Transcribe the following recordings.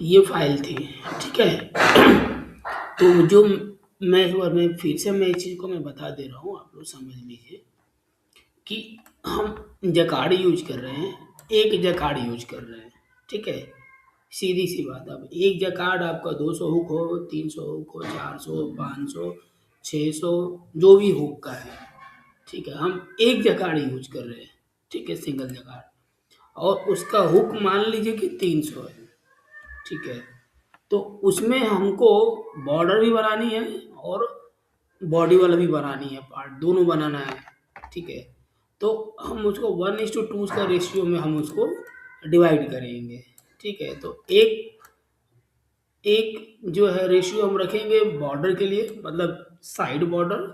ये फाइल थी, ठीक है। तो जो मैं एक बार मैं फिर से मैं इस चीज़ को मैं बता दे रहा हूँ, आप लोग समझ लीजिए कि हम जकार्ड यूज कर रहे हैं, एक जकार्ड यूज कर रहे हैं, ठीक है। सीधी सी बात, अब एक जकार्ड आपका 200 हुक हो, 300 हुक हो, 400, 500, 600, जो भी हुक का है, ठीक है। हम एक जकार्ड यूज कर रहे हैं, ठीक है, सिंगल जकार्ड, और उसका हुक मान लीजिए कि 300 है, ठीक है। तो उसमें हमको बॉर्डर भी बनानी है और बॉडी वाला भी बनानी है, पार्ट दोनों बनाना है, ठीक है। तो हम उसको 1:2 का रेशियो में हम उसको डिवाइड करेंगे, ठीक है। तो एक एक जो है रेशियो हम रखेंगे बॉर्डर के लिए, मतलब साइड बॉर्डर,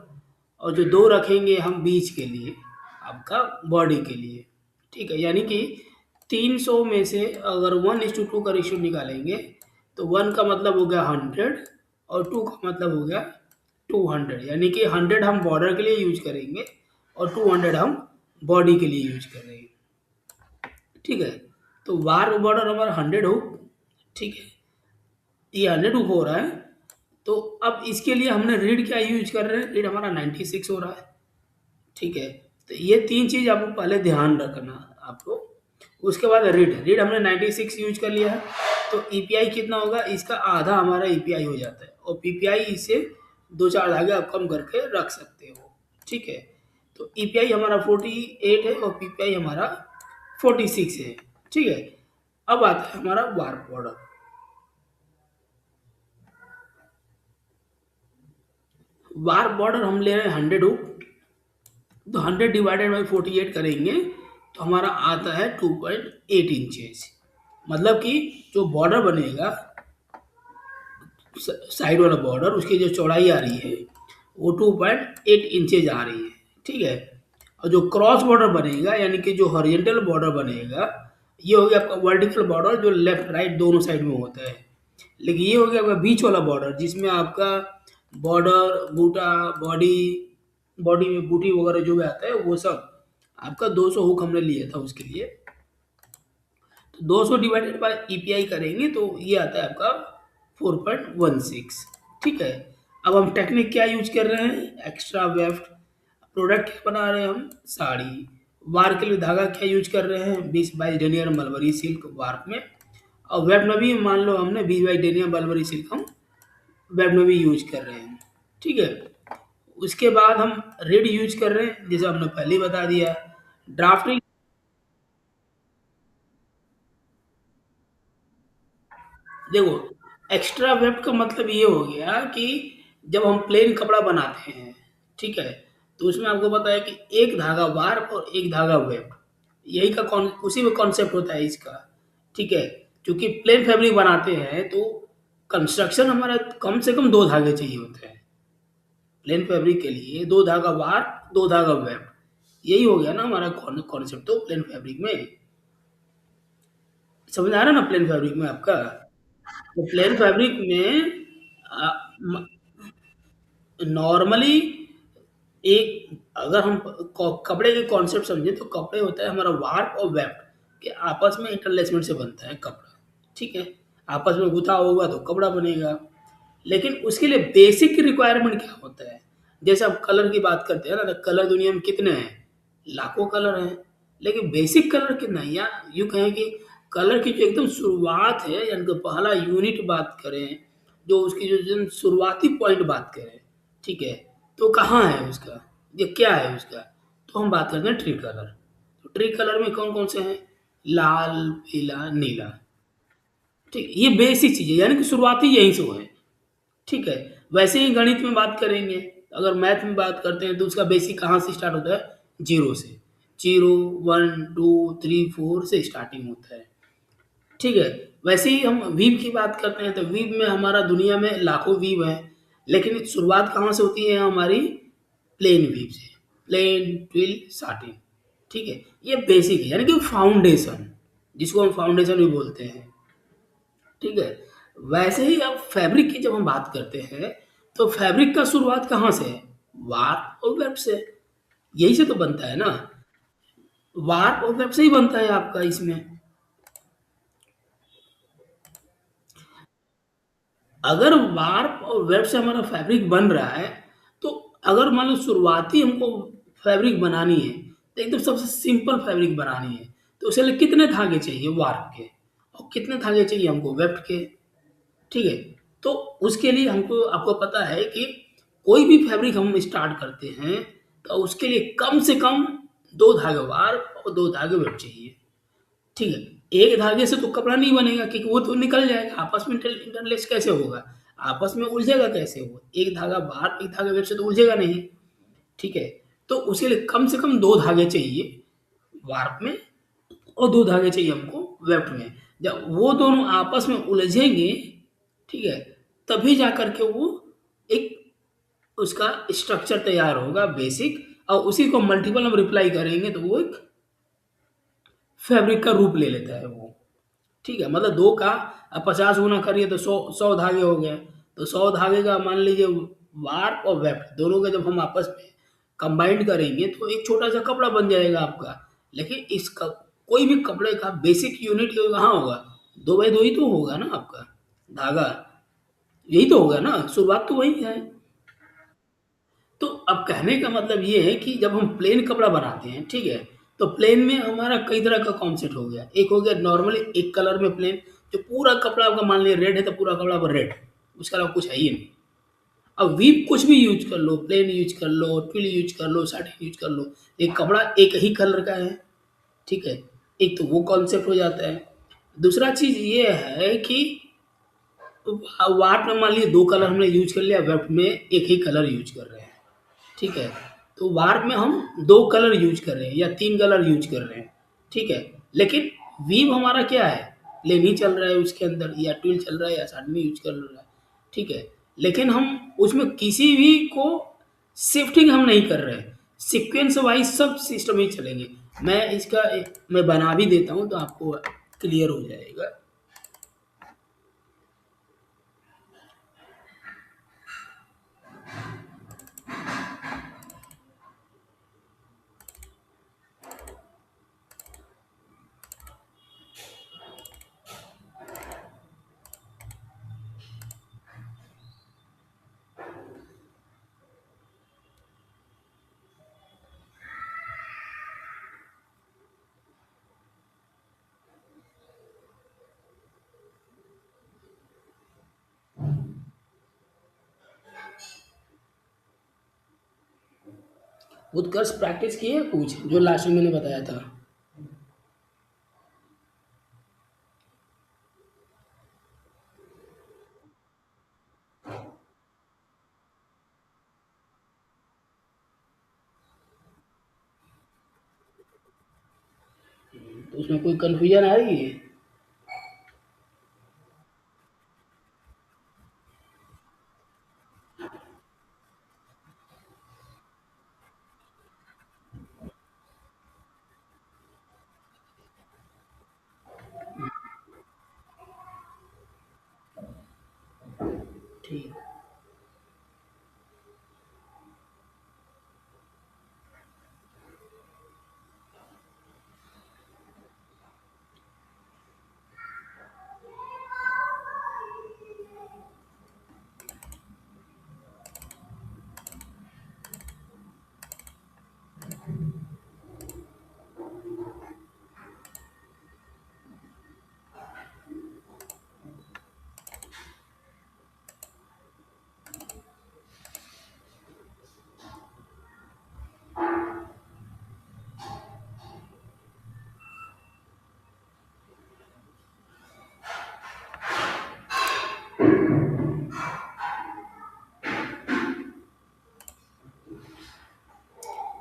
और जो दो रखेंगे हम बीच के लिए, आपका बॉडी के लिए, ठीक है। यानी कि 300 में से अगर 1:2 का रेशियो निकालेंगे तो 1 का मतलब हो गया 100 और 2 का मतलब हो गया 200, यानी कि 100 हम बॉर्डर के लिए यूज करेंगे और 200 हम बॉडी के लिए यूज करेंगे, ठीक है। तो वार बॉर्डर हमारा 100 हो, ठीक है, ये 100 हो रहा है। तो अब इसके लिए हमने रीड क्या यूज कर रहे हैं, रीड हमारा 96 हो रहा है, ठीक है। तो ये तीन चीज आपको पहले ध्यान रखना आपको। उसके बाद रीड रीड हमने 96 यूज कर लिया है, तो ईपीआई कितना होगा, इसका आधा हमारा ईपीआई हो जाता है, और पीपीआई इसे दो चार धागे आप कम करके रख सकते हो, ठीक है। तो ईपीआई हमारा 48 है और पीपीआई हमारा 46 है, ठीक है। अब आता है हमारा वार्प बॉर्डर। वार्प बॉर्डर हम ले रहे हैं 100 हुक, तो 100 डिवाइडेड बाई 48 करेंगे तो हमारा आता है 2.8 इंचेस। मतलब कि जो बॉर्डर बनेगा, साइड वाला बॉर्डर, उसकी जो चौड़ाई आ रही है वो 2.8 इंचेज आ रही है, ठीक है। और जो क्रॉस बॉर्डर बनेगा, यानी कि जो हॉरिजॉन्टल बॉर्डर बनेगा, ये हो गया आपका वर्टिकल बॉर्डर जो लेफ्ट राइट दोनों साइड में होता है। लेकिन ये हो गया आपका बीच वाला बॉर्डर, जिसमें आपका बॉर्डर बूटा बॉडी, बॉडी में बूटी वगैरह जो भी आता है वो सब आपका 200 हुक हमने लिया था उसके लिए। तो 200 डिवाइडेड बाय ईपीआई करेंगे तो ये आता है आपका 4.16, ठीक है। अब हम टेक्निक क्या यूज कर रहे हैं, एक्स्ट्रा वेफ्ट। प्रोडक्ट क्या बना रहे हैं हम, साड़ी। वार के लिए धागा क्या यूज कर रहे हैं, 20 by denier mulberry silk warp में। और वेब में भी मान लो हमने 20 बाई डेनियर मलबरी सिल्क हम वेब में भी यूज कर रहे हैं, ठीक है। उसके बाद हम रेड यूज कर रहे हैं, जैसे हमने पहले ही बता दिया। ड्राफ्टिंग, देखो, एक्स्ट्रा वेब का मतलब ये हो गया कि जब हम प्लेन कपड़ा बनाते हैं, ठीक है, तो उसमें आपको पता है कि एक धागा वार्प और एक धागा वेब, यही का उसी में कॉन्सेप्ट होता है इसका, ठीक है। क्योंकि प्लेन फैब्रिक बनाते हैं तो कंस्ट्रक्शन हमारा कम से कम दो धागे चाहिए होते हैं। प्लेन फैब्रिक के लिए दो धागा वार्प, दो धागा वेब, यही हो गया ना हमारा कॉन्सेप्ट। तो प्लेन फैब्रिक में समझ आ रहा है ना, प्लेन फैब्रिक में आपका। तो प्लेन फैब्रिक में नॉर्मली एक, अगर हम कपड़े के कॉन्सेप्ट समझे तो कपड़े होता है हमारा वार्प और वेब के आपस में इंटरलेसमेंट से बनता है कपड़ा, ठीक है। आपस में गुथा होगा तो कपड़ा बनेगा। लेकिन उसके लिए बेसिक रिक्वायरमेंट क्या होता है, जैसे आप कलर की बात करते हैं ना, तो कलर दुनिया में कितने हैं, लाखों कलर हैं। लेकिन बेसिक कलर कितना है, या यूँ कहें कि कलर की जो एकदम शुरुआत है, यानी कि पहला यूनिट बात करें, जो उसकी जो जो शुरुआती पॉइंट बात करें, ठीक है, तो कहाँ है उसका, ये क्या है उसका। तो हम बात करते हैं ट्री कलर। तो ट्री कलर में कौन कौन से हैं, लाल, पीला, नीला, ठीक है। ये बेसिक चीज़ है, यानी कि शुरुआती यहीं से हुए, ठीक है। वैसे ही गणित में बात करेंगे, अगर मैथ में बात करते हैं तो उसका बेसिक कहाँ से स्टार्ट होता है, जीरो से। जीरो, 1 2 3 4 से स्टार्टिंग होता है, ठीक है। वैसे ही हम वीव की बात करते हैं तो वीव में हमारा दुनिया में लाखों वीव है, लेकिन शुरुआत कहाँ से होती है हमारी, प्लेन वीव से। प्लेन ट्विल साटिन, ठीक है। ये बेसिक है, यानी कि फाउंडेशन, जिसको हम फाउंडेशन भी बोलते हैं, ठीक है। वैसे ही अब फैब्रिक की जब हम बात करते हैं तो फैब्रिक का शुरुआत कहाँ से है, वार और वेब से। यही से तो बनता है ना। वार्प और वेब से ही बनता है आपका इसमें। अगर वार्प और वेब से हमारा फैब्रिक बन रहा है, तो अगर मान लो शुरुआती हमको फैब्रिक बनानी है, तो एकदम सबसे सिंपल फैब्रिक बनानी है, तो उसके लिए कितने धागे चाहिए वार्प के, और कितने धागे चाहिए हमको वेब के। ठीक है। तो उसके लिए हमको, आपको पता है कि कोई भी फैब्रिक हम स्टार्ट करते हैं, तो उसके लिए कम से कम दो धागे वार्प और दो धागे वेब चाहिए। ठीक है। एक धागे से तो कपड़ा नहीं बनेगा, क्योंकि वो तो निकल जाएगा, आपस में इंटरलेस कैसे होगा, आपस में उलझेगा कैसे वो, एक धागा बाहर एक धागा वेब से तो उलझेगा नहीं। ठीक है। तो उसके लिए कम से कम दो धागे चाहिए वार्प में, और दो धागे चाहिए हमको वेब में। जब वो दोनों आपस में उलझेंगे, ठीक है, तभी जा करके वो एक उसका स्ट्रक्चर तैयार होगा बेसिक, और उसी को मल्टीपल हम रिप्लाई करेंगे तो वो एक फैब्रिक का रूप ले लेता है वो। ठीक है, मतलब दो का अब 50 गुना करिए तो 100 धागे हो गए। तो 100 धागे का मान लीजिए वार्प और वेफ्ट दोनों का जब हम आपस में कंबाइंड करेंगे तो एक छोटा सा कपड़ा बन जाएगा आपका। लेकिन कोई भी कपड़े का बेसिक यूनिट कहाँ होगा, दो बाई दो ही तो होगा ना आपका धागा। यही तो होगा ना, शुरुआत तो वही है। तो अब कहने का मतलब ये है कि जब हम प्लेन कपड़ा बनाते हैं, ठीक है, तो प्लेन में हमारा कई तरह का कॉन्सेप्ट हो गया। एक हो गया नॉर्मली एक कलर में प्लेन, जो पूरा कपड़ा आपका मान लिया रेड है तो पूरा कपड़ा पर रेड, उसके अलावा कुछ है ही नहीं। अब वीप कुछ भी यूज कर लो, प्लेन यूज कर लो, ट्विल यूज कर लो, साटिन यूज कर लो, एक कपड़ा एक ही कलर का है। ठीक है। एक तो वो कॉन्सेप्ट हो जाता है। दूसरा चीज ये है कि वाट में मान लीजिए दो कलर हमने यूज कर लिया, वेब में एक ही कलर यूज कर रहे हैं। ठीक है। तो वार्प में हम दो कलर यूज कर रहे हैं या तीन कलर यूज कर रहे हैं। ठीक है। लेकिन वीव हमारा क्या है, लेनी चल रहा है उसके अंदर, या ट्विल चल रहा है या साडनी यूज कर रहा है। ठीक है। लेकिन हम उसमें किसी भी को शिफ्टिंग हम नहीं कर रहे हैं, सीक्वेंस वाइज सब सिस्टम ही चलेंगे। मैं बना भी देता हूँ तो आपको क्लियर हो जाएगा। उत्कर्ष प्रैक्टिस किए कुछ जो लास्ट में मैंने बताया था। तो उसमें कोई कन्फ्यूजन आ रही है। ठीक।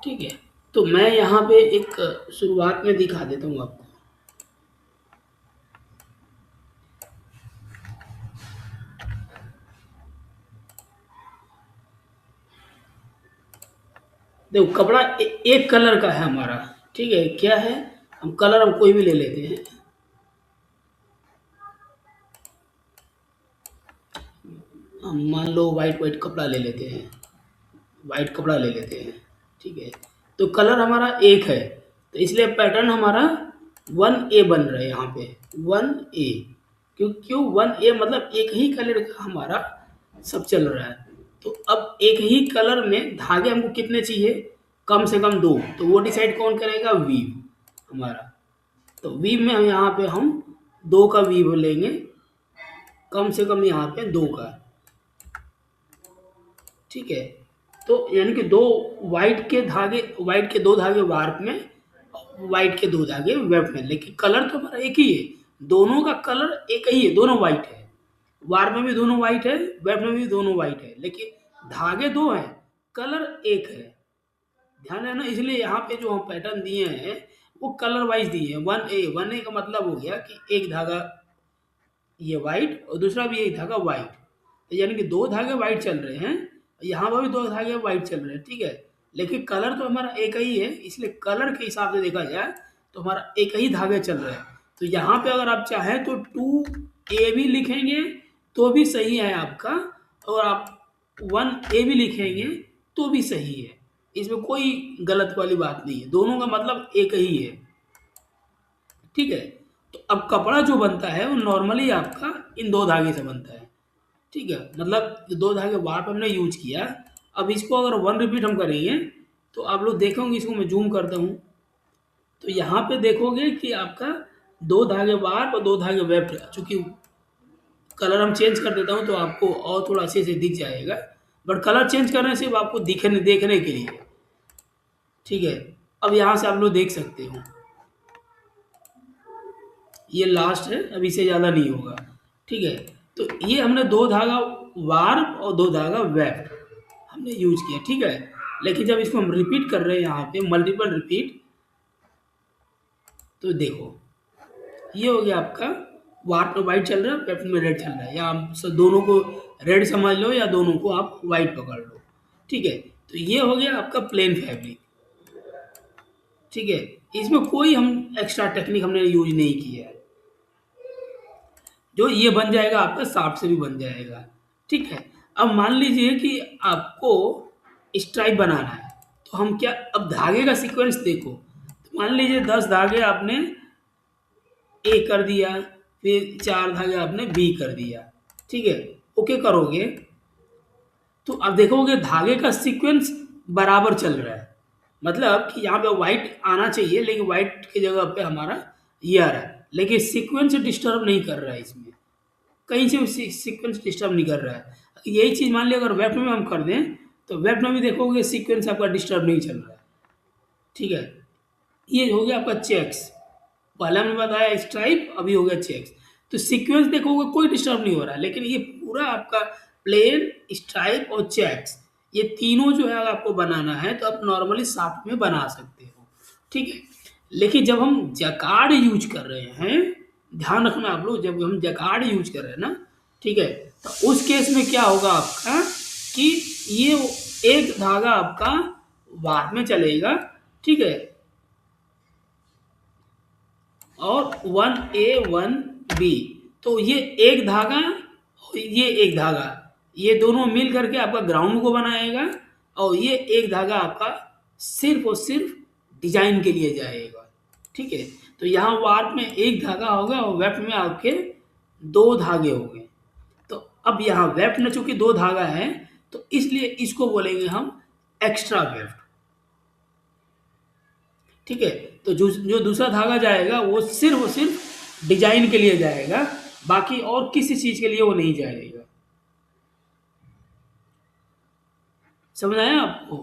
ठीक है। तो मैं यहाँ पे एक शुरुआत में दिखा देता हूँ आपको। देखो कपड़ा एक कलर का है हमारा। ठीक है, क्या है, हम कलर हम कोई भी ले लेते हैं। हम मान लो वाइट वाइट कपड़ा ले लेते हैं, वाइट कपड़ा ले लेते हैं। ठीक है। तो कलर हमारा एक है, तो इसलिए पैटर्न हमारा 1A बन रहा है यहाँ पे, 1A। क्यों 1A मतलब एक ही कलर का हमारा सब चल रहा है। तो अब एक ही कलर में धागे हमको कितने चाहिए, कम से कम 2, तो वो डिसाइड कौन करेगा, वीव हमारा। तो वीव में हम यहाँ पे हम 2 का वीव लेंगे, कम से कम यहाँ पे 2 का, ठीक है। तो यानी कि 2 व्हाइट के 2 धागे वार्प में, व्हाइट के 2 धागे वेब में, लेकिन कलर तो हमारा एक ही है, दोनों का कलर एक ही है, दोनों व्हाइट है। वार्प में भी दोनों व्हाइट है, वेब में भी दोनों व्हाइट है, लेकिन धागे 2 हैं, कलर एक है। ध्यान है ना, इसलिए यहाँ पे जो हम पैटर्न दिए हैं वो कलर वाइज दिए हैं। 1A का मतलब हो गया कि एक धागा ये व्हाइट और दूसरा भी एक धागा व्हाइट, तो यानी कि 2 धागे व्हाइट चल रहे हैं, यहाँ पर भी 2 धागे व्हाइट चल रहे हैं, ठीक है। लेकिन कलर तो हमारा एक ही है, इसलिए कलर के हिसाब से देखा जाए तो हमारा एक ही धागे चल रहे हैं। तो यहाँ पे अगर आप चाहें तो 2A भी लिखेंगे तो भी सही है आपका, और आप 1A भी लिखेंगे तो भी सही है, इसमें कोई गलत वाली बात नहीं है, दोनों का मतलब एक ही है, ठीक है। तो अब कपड़ा जो बनता है वो नॉर्मली आपका इन 2 धागे से बनता है, ठीक है। मतलब 2 धागे वार्प हमने यूज किया। अब इसको अगर 1 रिपीट हम करेंगे तो आप लोग देखोगे, इसको मैं जूम करता हूँ, तो यहाँ पे देखोगे कि आपका 2 धागे वार्प और 2 धागे वेफ्ट, चूंकि कलर हम चेंज कर देता हूँ तो आपको और थोड़ा अच्छे से दिख जाएगा, बट कलर चेंज करने से आपको देखने के लिए, ठीक है। अब यहाँ से आप लोग देख सकते हो, ये लास्ट है, अब इससे ज़्यादा नहीं होगा, ठीक है। तो ये हमने 2 धागा वार्प और 2 धागा वेब हमने यूज किया, ठीक है। लेकिन जब इसको हम रिपीट कर रहे हैं यहाँ पे मल्टीपल रिपीट, तो देखो ये हो गया आपका, वार्प में वाइट चल रहा है, वेब में रेड चल रहा है, या आप दोनों को रेड समझ लो या दोनों को आप वाइट पकड़ लो, ठीक है। तो ये हो गया आपका प्लेन फैब्रिक, ठीक है। इसमें कोई हम एक्स्ट्रा टेक्निक हमने यूज नहीं किया है, जो ये बन जाएगा आपका साफ से भी बन जाएगा, ठीक है। अब मान लीजिए कि आपको स्ट्राइप बनाना है, तो हम क्या, अब धागे का सीक्वेंस देखो, तो मान लीजिए 10 धागे आपने ए कर दिया, फिर 4 धागे आपने बी कर दिया, ठीक है। ओके करोगे तो अब देखोगे धागे का सीक्वेंस बराबर चल रहा है, मतलब कि यहाँ पे व्हाइट आना चाहिए, लेकिन व्हाइट की जगह पे हमारा ये आ रहा है, लेकिन सीक्वेंस डिस्टर्ब नहीं कर रहा है, इसमें कहीं से भी सीक्वेंस डिस्टर्ब नहीं कर रहा है। यही चीज़ मान लिया अगर वेब में हम कर दें, तो वेब में भी देखोगे सीक्वेंस आपका डिस्टर्ब नहीं चल रहा है, ठीक है। ये हो गया आपका चेक्स, पहले हमने बताया स्ट्राइप, अभी हो गया चेक्स। तो सीक्वेंस देखोगे कोई डिस्टर्ब नहीं हो रहा है, लेकिन ये पूरा आपका प्लेन, स्ट्राइप और चेक्स, ये तीनों जो है अगर आपको बनाना है तो आप नॉर्मली साथ में बना सकते हो, ठीक है। लेकिन जब हम जकार्ड यूज कर रहे हैं, ध्यान रखना आप लोग, जब हम जकार्ड यूज कर रहे हैं ना, ठीक है, तो उस केस में क्या होगा आपका कि ये एक धागा आपका बाद में चलेगा, ठीक है, और 1A 1B, तो ये एक धागा और ये एक धागा, ये दोनों मिल करके आपका ग्राउंड को बनाएगा, और ये एक धागा आपका सिर्फ और सिर्फ डिजाइन के लिए जाएगा, ठीक है। तो यहाँ वार्प में एक धागा होगा और वेफ्ट में आपके 2 धागे हो गए। तो अब यहाँ वेफ्ट में चूंकि 2 धागा है, तो इसलिए इसको बोलेंगे हम एक्स्ट्रा वेफ्ट, ठीक है। तो जो दूसरा धागा जाएगा वो सिर्फ डिजाइन के लिए जाएगा, बाकी और किसी चीज के लिए वो नहीं जाएगा। समझ आया आपको?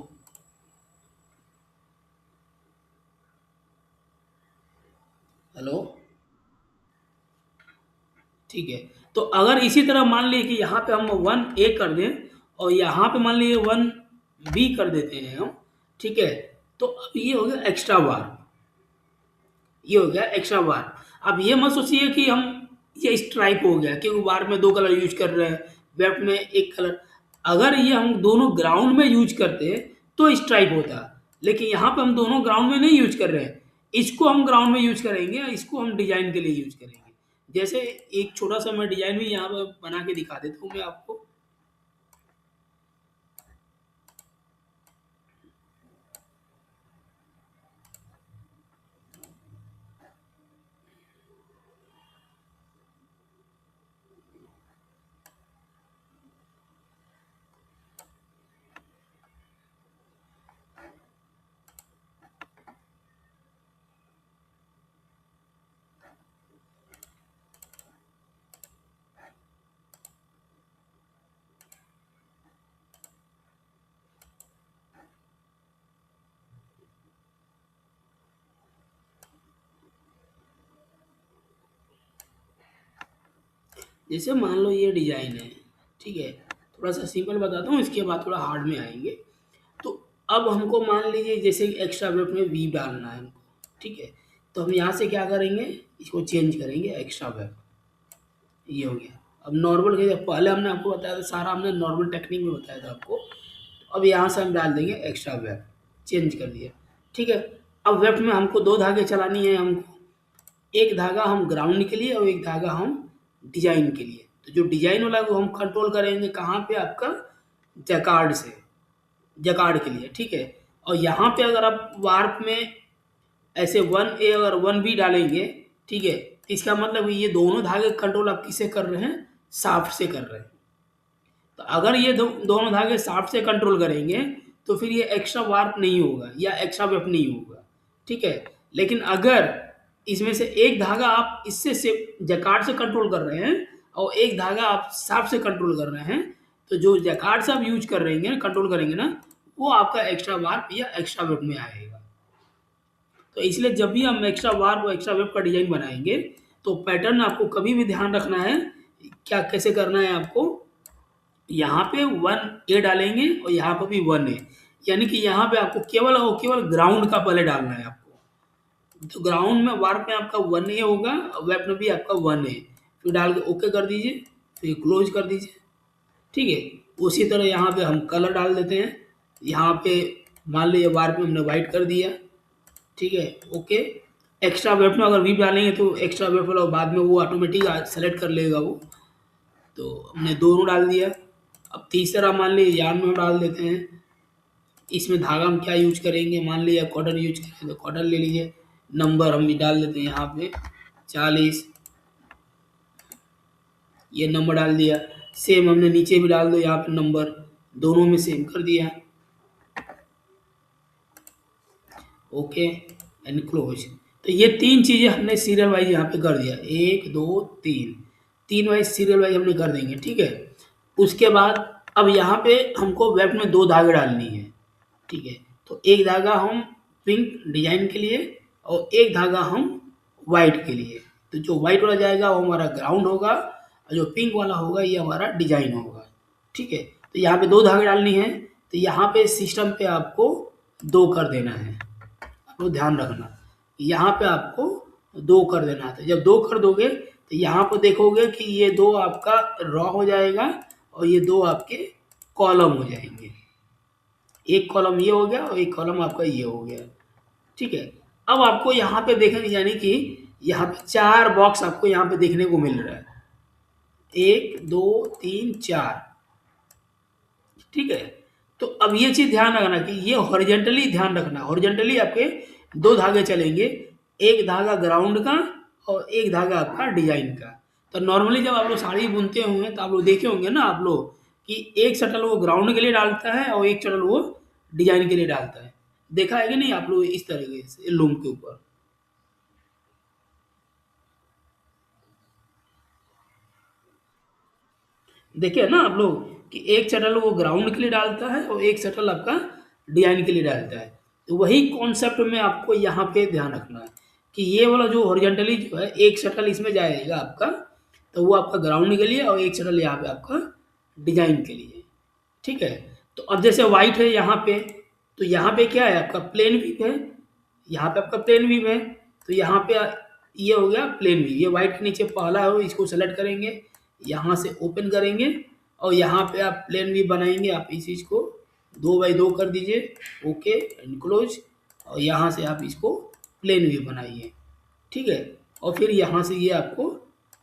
हेलो, ठीक है। तो अगर इसी तरह मान लिए कि यहाँ पे हम 1A कर दें और यहाँ पे मान लीजिए 1B कर देते हैं हम, ठीक है, तो अब ये हो गया एक्स्ट्रा बार, ये हो गया एक्स्ट्रा बार। अब ये मत सोचिए कि हम ये स्ट्राइप हो गया, क्योंकि बार में 2 कलर यूज कर रहे हैं, वेब में एक कलर, अगर ये हम दोनों ग्राउंड में यूज करते तो स्ट्राइप होता, लेकिन यहाँ पे हम दोनों ग्राउंड में नहीं यूज कर रहे हैं, इसको हम ग्राउंड में यूज करेंगे, इसको हम डिजाइन के लिए यूज करेंगे। जैसे एक छोटा सा मैं डिजाइन भी यहाँ पे बना के दिखा देता हूँ मैं आपको, जैसे मान लो ये डिजाइन है, ठीक है, थोड़ा सा सिंपल बताता हूँ, इसके बाद थोड़ा हार्ड में आएंगे। तो अब हमको मान लीजिए जैसे एक्स्ट्रा वेट में वीव डालना है हमको, ठीक है, तो हम यहाँ से क्या करेंगे, इसको चेंज करेंगे एक्स्ट्रा वेट, ये हो गया। अब नॉर्मल के पहले हमने आपको बताया था, सारा हमने नॉर्मल टेक्निक में बताया था आपको। अब यहाँ से हम डाल देंगे एक्स्ट्रा वेट, चेंज कर दिया, ठीक है। अब वेट में हमको दो धागे चलानी है हमको, एक धागा हम ग्राउंड के लिए और एक धागा हम डिजाइन के लिए। तो जो डिजाइन वाला है वो हम कंट्रोल करेंगे कहाँ पे, आपका जैकार्ड से, जैकार्ड के लिए, ठीक है। और यहाँ पे अगर आप वार्प में ऐसे 1A और 1B डालेंगे, ठीक है, तो इसका मतलब ये दोनों धागे कंट्रोल आप किससे कर रहे हैं, शाफ्ट से कर रहे हैं। तो अगर ये दोनों धागे शाफ्ट से कंट्रोल करेंगे तो फिर ये एक्स्ट्रा वार्प नहीं होगा या एक्स्ट्रा वेप नहीं होगा, ठीक है। लेकिन अगर इसमें से एक धागा आप इससे से जैकार्ड से कंट्रोल कर रहे हैं और एक धागा आप शाफ्ट से कंट्रोल कर रहे हैं, तो जो जैकार्ड से आप यूज कर रहे हैं, कंट्रोल करेंगे ना, वो आपका एक्स्ट्रा वार्प या एक्स्ट्रा वेप में आएगा। तो इसलिए जब भी हम एक्स्ट्रा वार्प और एक्स्ट्रा वेब का डिजाइन बनाएंगे तो पैटर्न आपको कभी भी ध्यान रखना है, क्या कैसे करना है आपको, यहाँ पे 1A डालेंगे और यहाँ पर भी 1A, यानी कि यहाँ पे आपको केवल और केवल ग्राउंड का पहले डालना है आपको। तो ग्राउंड में वार्प में आपका 1A होगा और वेब में भी आपका 1A, फिर डाल के ओके कर दीजिए, फिर क्लोज कर दीजिए, ठीक है। उसी तरह यहाँ पे हम कलर डाल देते हैं, यहाँ पे मान लीजिए वार्प में हमने वाइट कर दिया, ठीक है, ओके। एक्स्ट्रा वेब में अगर वी डालेंगे तो एक्स्ट्रा वेब वाला बाद में वो ऑटोमेटिक सेलेक्ट कर लेगा वो। तो हमने दोनों डाल दिया। अब तीसरा मान लीजिए यार्न में हम डाल देते हैं, इसमें धागा हम क्या यूज करेंगे, मान लीजिए कॉटन यूज करें तो कॉटन ले लीजिए। नंबर हम भी डाल देते हैं यहाँ पे 40, ये नंबर डाल दिया। सेम हमने नीचे भी डाल दो यहाँ पे नंबर, दोनों में सेम कर दिया, ओके एंड क्लोज। तो ये तीन चीजें हमने सीरियल वाइज यहाँ पे कर दिया, 1 2 3, तीन वाइज सीरियल वाइज हमने कर देंगे, ठीक है। उसके बाद अब यहाँ पे हमको वेब में दो धागे डालनी है, ठीक है। तो एक धागा हम पिंक डिजाइन के लिए और एक धागा हम वाइट के लिए। तो जो वाइट वाला जाएगा वो हमारा ग्राउंड होगा और जो पिंक वाला होगा ये हमारा डिजाइन होगा, ठीक है। तो यहाँ पे दो धागे डालनी है, तो यहाँ पे सिस्टम पे आपको दो कर देना है, आपको ध्यान रखना, यहाँ पे आपको दो कर देना है। तो जब दो कर दोगे तो यहाँ पर देखोगे कि ये दो आपका रॉ हो जाएगा और ये दो आपके कॉलम हो जाएंगे, एक कॉलम ये हो गया और एक कॉलम आपका ये हो गया, ठीक है। अब आपको यहाँ पे देखेंगे, यानी कि यहाँ पे चार बॉक्स आपको यहाँ पे देखने को मिल रहा है, 1 2 3 4, ठीक है। तो अब ये चीज ध्यान रखना कि ये हॉरिजेंटली ध्यान रखना, हॉरिजेंटली आपके दो धागे चलेंगे, एक धागा ग्राउंड का और एक धागा आपका डिजाइन का। तो नॉर्मली जब आप लोग साड़ी बुनते होंगे तो आप लोग देखे होंगे ना आप लोग कि एक शटल वो ग्राउंड के लिए डालता है और एक शटल वो डिजाइन के लिए डालता है, देखा है कि नहीं आप लोग इस तरीके से लूम के ऊपर। देखिए ना आप लोग कि एक शटल वो ग्राउंड के लिए डालता है और एक शटल आपका डिजाइन के लिए डालता है। तो वही कॉन्सेप्ट में आपको यहाँ पे ध्यान रखना है कि ये वाला जो हॉरिजॉन्टली जो है एक शटल इसमें जाएगा आपका, तो वो आपका ग्राउंड के लिए और एक शटल यहाँ पे आपका डिजाइन के लिए, ठीक है। तो अब जैसे वाइट है यहाँ पे, तो यहाँ पे क्या है आपका प्लेन वीव है, यहाँ पे आपका प्लेन वीव है, तो यहाँ पे ये हो गया प्लेन वीव। ये वाइट के नीचे पहला है इसको सेलेक्ट करेंगे, यहाँ से ओपन करेंगे और यहाँ पे आप प्लेन वीव बनाएंगे। आप इस चीज को 2x2 कर दीजिए, ओके एंड क्लोज, और यहाँ से आप इसको प्लेन वीव बनाइए, ठीक है। और फिर यहाँ से ये आपको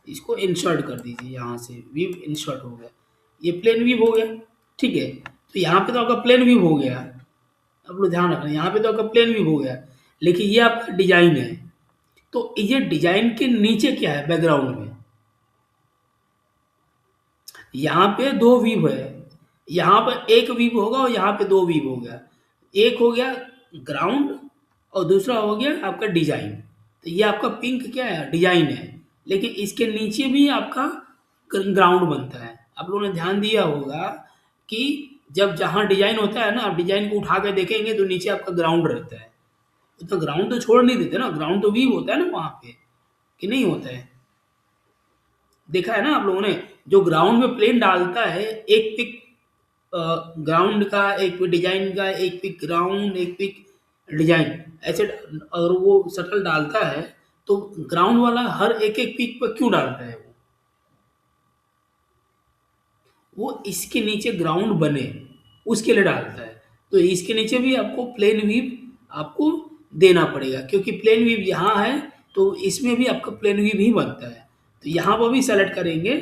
इसको इंसर्ट कर दीजिए, यहाँ से वीव इंसर्ट हो गया, ये प्लेन वीव हो गया, ठीक है। तो यहाँ पे तो आपका प्लेन वीव हो गया, आप लोग ध्यान रखना, यहाँ पे तो आपका प्लेन वीव हो गया, लेकिन ये आपका डिजाइन है। तो ये डिजाइन के नीचे क्या है बैकग्राउंड में, यहाँ पे दो वीव है, यहाँ पर एक वीव होगा और यहाँ पे दो वीव हो गया, एक हो गया ग्राउंड और दूसरा हो गया आपका डिजाइन। तो ये आपका पिंक क्या है, डिजाइन है, लेकिन इसके नीचे भी आपका ग्राउंड बनता है। आप लोगों ने ध्यान दिया होगा कि जब जहाँ डिजाइन होता है ना, आप डिजाइन को उठा के देखेंगे तो नीचे आपका ग्राउंड रहता है, तो ग्राउंड तो छोड़ नहीं देते ना, ग्राउंड तो वीव होता है ना वहाँ पे, कि नहीं होता है। देखा है ना आप लोगों ने? जो ग्राउंड में प्लेन डालता है, एक पिक ग्राउंड का, एक पिक डिजाइन का, एक पिक ग्राउंड, एक पिक डिजाइन, ऐसे अगर वो शटल डालता है तो ग्राउंड वाला हर एक एक पिक पर क्यों डालता है? वो इसके नीचे ग्राउंड बने, उसके लिए डालता है। तो इसके नीचे भी आपको प्लेन वीव आपको देना पड़ेगा, क्योंकि प्लेन वीव यहाँ है, तो इसमें भी आपका प्लेन वीव ही बनता है। तो यहाँ पर भी सेलेक्ट करेंगे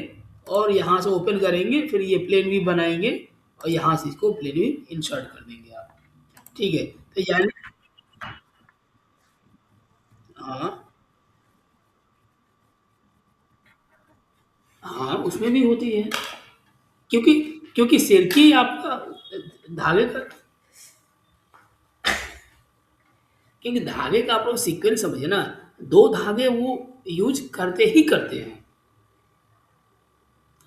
और यहाँ से ओपन करेंगे, फिर ये प्लेन वीव बनाएंगे और यहाँ से इसको प्लेन वीव इंसर्ट कर देंगे आप। ठीक है? तो यानी हाँ, हाँ, उसमें भी होती है। क्योंकि क्योंकि सिरकी आपका धागे का, क्योंकि धागे का आप लोग सीक्वेंस समझिए ना, 2 धागे वो यूज़ करते ही करते हैं।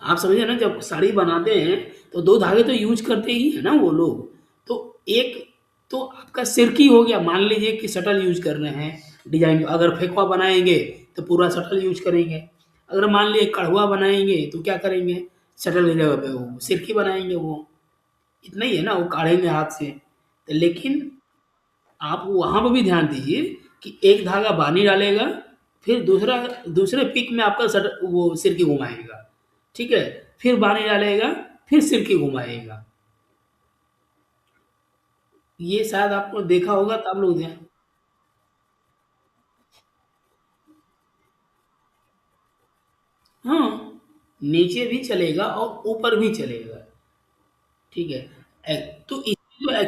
आप समझे ना, जब साड़ी बनाते हैं तो 2 धागे तो यूज़ करते ही हैं ना वो लोग। तो एक तो आपका सिरकी हो गया, मान लीजिए कि शटल यूज़ कर रहे हैं डिज़ाइन, अगर फेकुआ बनाएँगे तो पूरा शटल यूज़ करेंगे। अगर मान लीजिए कढ़वा बनाएँगे तो क्या करेंगे? शटल की जगह पे वो सिरकी बनाएँगे वो। इतना ही है ना, वो काढ़ेंगे हाथ से। तो लेकिन आप वहाँ पे भी ध्यान दीजिए कि एक धागा बानी डालेगा, फिर दूसरा दूसरे पिक में आपका वो सिरकी घुमाएगा, ठीक है? फिर बानी डालेगा, फिर सिरकी घुमाएगा। ये शायद आपने देखा होगा तो आप लोग ध्यान। हाँ, नीचे भी चलेगा और ऊपर भी चलेगा। ठीक है? तो इसमें जो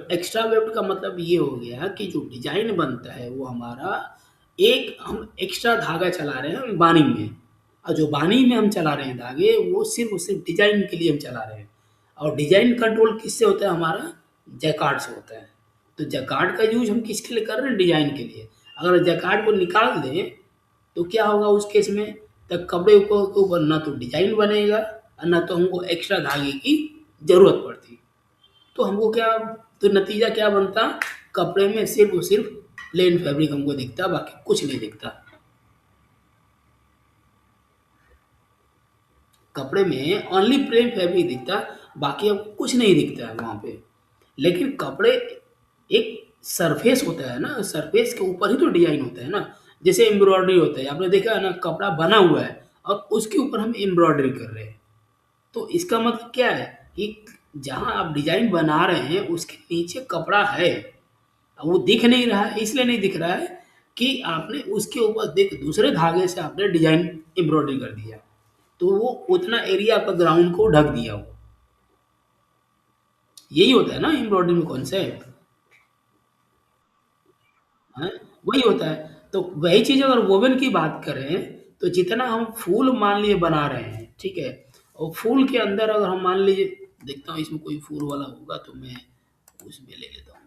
एक्स्ट्रा वेव्ड का मतलब ये हो गया कि जो डिज़ाइन बनता है वो हमारा, एक हम एक्स्ट्रा धागा चला रहे हैं बानी में, और जो बानी में हम चला रहे हैं धागे वो सिर्फ़ और सिर्फ़ डिज़ाइन के लिए हम चला रहे हैं। और डिज़ाइन कंट्रोल किससे होता है हमारा? जैकार्ड से होता है। तो जैकार्ड का यूज़ हम किसके लिए कर रहे हैं? डिज़ाइन के लिए। अगर जैकार्ड को निकाल दें तो क्या होगा उस केस में? तब कपड़े के ऊपर ना तो डिज़ाइन बनेगा और ना तो हमको एक्स्ट्रा धागे की ज़रूरत पड़ती। तो हमको क्या, तो नतीजा क्या बनता? कपड़े में सिर्फ़ और सिर्फ़ प्लेन फैब्रिक हमको दिखता, बाकी कुछ नहीं दिखता। कपड़े में ओनली प्लेन फैब्रिक दिखता, बाकी आपको कुछ नहीं दिखता है वहाँ पे। लेकिन कपड़े एक सरफेस होता है ना, सरफेस के ऊपर ही तो डिज़ाइन होता है ना। जैसे एम्ब्रॉयडरी होता है, आपने देखा है ना, कपड़ा बना हुआ है और उसके ऊपर हम एम्ब्रॉयडरी कर रहे हैं। तो इसका मतलब क्या है कि जहाँ आप डिज़ाइन बना रहे हैं उसके नीचे कपड़ा है। अब वो दिख नहीं रहा है, इसलिए नहीं दिख रहा है कि आपने उसके ऊपर देख दूसरे धागे से आपने डिज़ाइन एम्ब्रॉयडरी कर दिया। तो वो उतना एरिया आपका ग्राउंड को ढक दिया वो। यही होता है ना एम्ब्रॉयडरी में कॉन्सेप्ट, हैं? वही होता है। तो वही चीज़ अगर वोवन की बात करें, तो जितना हम फूल मान लीजिए बना रहे हैं, ठीक है? और फूल के अंदर अगर हम मान लीजिए, देखता हूँ इसमें कोई फूल वाला होगा तो मैं उसमें ले लेता हूँ।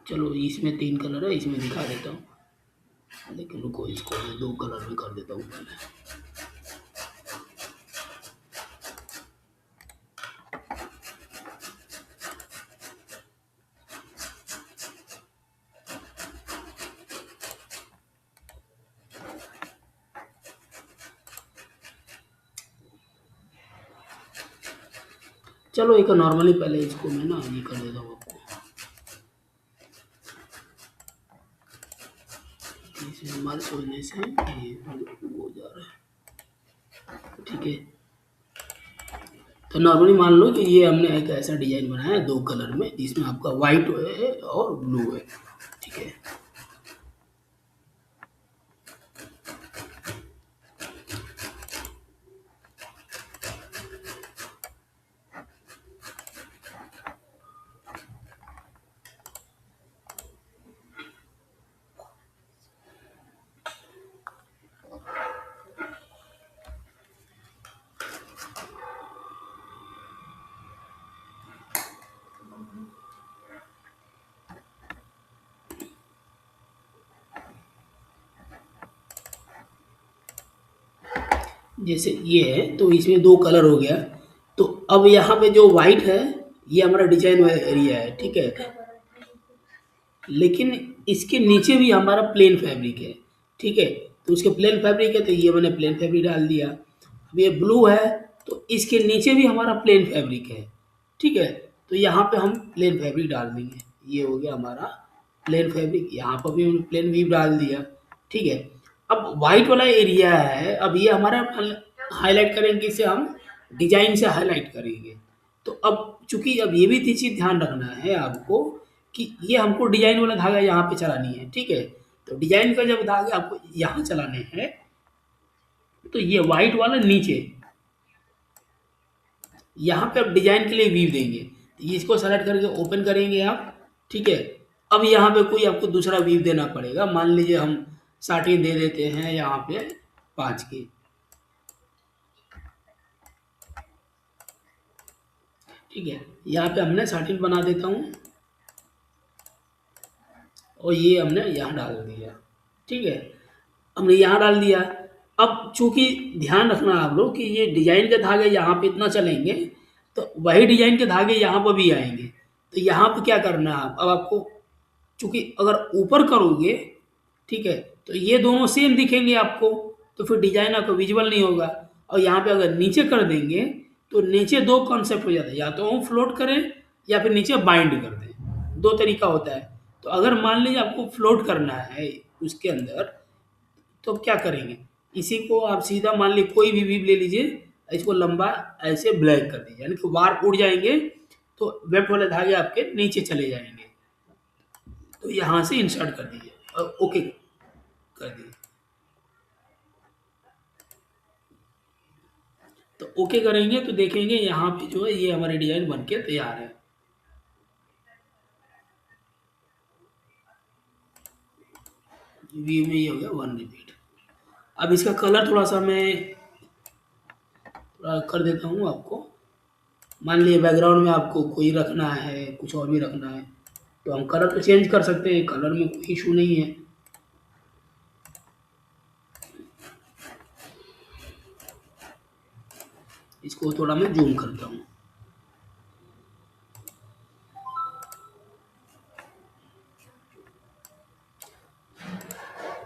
चलो इसमें 3 कलर है, इसमें दिखा देता हूँ। लेकिन रुको, इसको मैं 2 कलर में कर देता हूँ पहले। चलो एक नॉर्मली पहले इसको मैं ना ये कर देता हूँ आपको। इसमें हमारे सोचने से ये हो जा रहा है, ठीक है? तो नॉर्मली मान लो कि ये हमने एक ऐसा डिज़ाइन बनाया है 2 कलर में, जिसमें आपका व्हाइट है और ब्लू है, ठीक है? जैसे ये है तो इसमें दो कलर हो गया। तो अब यहाँ पे जो वाइट है ये हमारा डिजाइन एरिया है, ठीक है। लेकिन इसके नीचे भी हमारा प्लेन फैब्रिक है, ठीक है। तो उसके प्लेन फैब्रिक है तो ये मैंने प्लेन फैब्रिक डाल दिया। अब ये ब्लू है तो इसके नीचे भी हमारा प्लेन फैब्रिक है, ठीक है। तो यहाँ पे हम प्लेन फैब्रिक डाल देंगे। ये हो गया हमारा प्लेन फैब्रिक, यहाँ पर भी हमने प्लेन वीव डाल दिया, ठीक है। अब वाइट वाला एरिया है, अब ये हमारा हाईलाइट करेंगे, इसे हम डिजाइन से हाईलाइट करेंगे। तो अब चूंकि अब ये भी चीज ध्यान रखना है आपको कि ये हमको डिजाइन वाला धागा यहाँ पे चलानी है, ठीक है। तो डिजाइन का जब धागे आपको यहाँ चलाने हैं तो ये व्हाइट वाला नीचे, यहाँ पे आप डिजाइन के लिए वीव देंगे। तो ये इसको सेलेक्ट करके ओपन करेंगे आप, ठीक है। अब यहाँ पे कोई आपको दूसरा वीव देना पड़ेगा। मान लीजिए हम 60 दे देते हैं यहाँ पे 5 की, ठीक है। यहाँ पे हमने 60 बना देता हूँ और ये हमने यहाँ डाल दिया, ठीक है। हमने यहाँ डाल दिया। अब चूंकि ध्यान रखना आप लोग कि ये डिजाइन के धागे यहाँ पे इतना चलेंगे तो वही डिजाइन के धागे यहाँ पर भी आएंगे। तो यहाँ पे क्या करना है, अब आपको चूंकि अगर ऊपर करोगे, ठीक है, तो ये दोनों सेम दिखेंगे आपको, तो फिर डिजाइन आपको विजुअल नहीं होगा। और यहाँ पे अगर नीचे कर देंगे तो नीचे दो कॉन्सेप्ट हो जाता है, या तो हम फ्लोट करें या फिर नीचे बाइंड कर दें, दो तरीका होता है। तो अगर मान लीजिए आपको फ्लोट करना है उसके अंदर, तो क्या करेंगे, इसी को आप सीधा मान लीजिए कोई भी वीव ले लीजिए, इसको लंबा ऐसे ब्लैक कर दीजिए, यानी कि वार उड़ जाएंगे तो वेब वाले धागे आपके नीचे चले जाएंगे। तो यहाँ से इंसर्ट कर दीजिए और ओके कर दीजिए। तो ओके करेंगे तो देखेंगे यहाँ पे जो है ये हमारे डिजाइन बन के तैयार है। व्यू में ये हो गया 1 रिपीट। अब इसका कलर थोड़ा सा मैं कर देता हूँ आपको। मान लीजिए बैकग्राउंड में आपको कोई रखना है, कुछ और भी रखना है, तो हम कलर तो चेंज कर सकते हैं, कलर में कोई इशू नहीं है। इसको थोड़ा मैं जूम करता हूँ,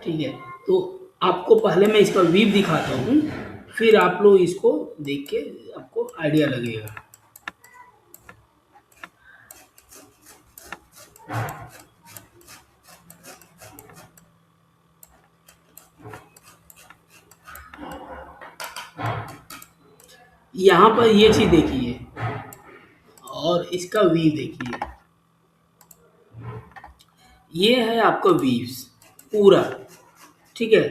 ठीक है। तो आपको पहले मैं इसका व्यू दिखाता हूँ, फिर आप लोग इसको देख के आपको आइडिया लगेगा। यहाँ पर ये चीज देखिए और इसका व्यू देखिए, ये है आपका व्यूज पूरा, ठीक है।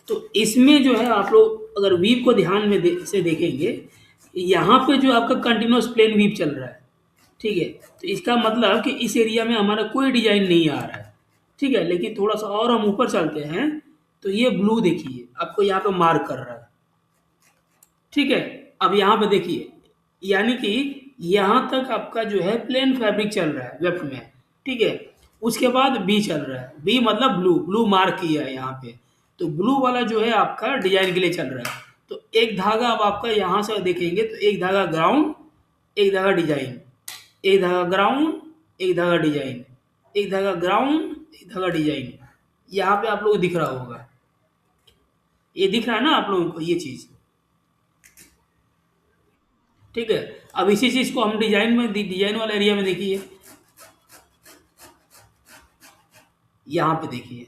तो इसमें जो है आप लोग अगर वीव को ध्यान में से देखेंगे, यहाँ पे जो आपका कंटिन्यूस प्लेन वीव चल रहा है, ठीक है। तो इसका मतलब कि इस एरिया में हमारा कोई डिजाइन नहीं आ रहा है, ठीक है। लेकिन थोड़ा सा और हम ऊपर चलते हैं तो ये ब्लू देखिए आपको यहाँ पे मार्क कर रहा है, ठीक है। अब यहाँ पे देखिए, यानी कि यहाँ तक आपका जो है प्लेन फैब्रिक चल रहा है लेफ्ट में, ठीक है। उसके बाद बी चल रहा है, बी मतलब ब्लू, ब्लू मार्क किया है यहाँ पे। तो ब्लू वाला जो है आपका डिजाइन के लिए चल रहा है। तो एक धागा अब आपका यहाँ से देखेंगे तो एक धागा ग्राउंड, एक धागा डिजाइन, एक धागा ग्राउंड, एक धागा डिजाइन, एक धागा ग्राउंड, एक धागा डिजाइन। यहाँ पे आप लोग को दिख रहा होगा, ये दिख रहा है ना आप लोगों को ये चीज, ठीक है। अब इसी चीज को हम डिजाइन में डिजाइन वाले एरिया में देखिए, यहाँ पे देखिए।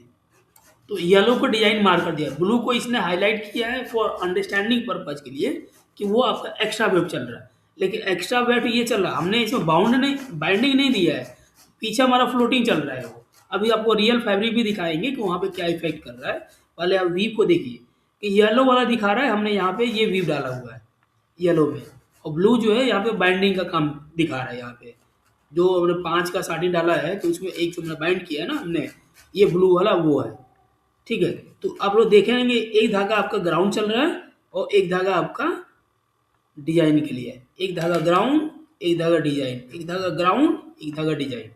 तो येलो को डिजाइन मार कर दिया, ब्लू को इसने हाईलाइट किया है फॉर अंडरस्टैंडिंग पर्पज के लिए कि वो आपका एक्स्ट्रा वेव चल रहा है। लेकिन एक्स्ट्रा वेव ये चल रहा है, हमने इसमें बाउंड नहीं बाइंडिंग नहीं दिया है, पीछे हमारा फ्लोटिंग चल रहा है वो। अभी आपको रियल फैब्रिक भी दिखाएंगे कि वहाँ पे क्या इफेक्ट कर रहा है। पहले आप वीव को देखिए कि येलो वाला दिखा रहा है, हमने यहाँ पे ये वीव डाला हुआ है येलो में, और ब्लू जो है यहाँ पे बाइंडिंग का काम दिखा रहा है। यहाँ पे जो हमने 5 का 60 डाला है तो उसमें एक जो हमने बाइंड किया है ना हमने, ये ब्लू वाला वो है, ठीक है। तो आप लोग देखेंगे एक धागा आपका ग्राउंड चल रहा है और एक धागा आपका डिजाइन के लिए है। एक धागा ग्राउंड, एक धागा डिजाइन, एक धागा ग्राउंड, एक धागा डिजाइन।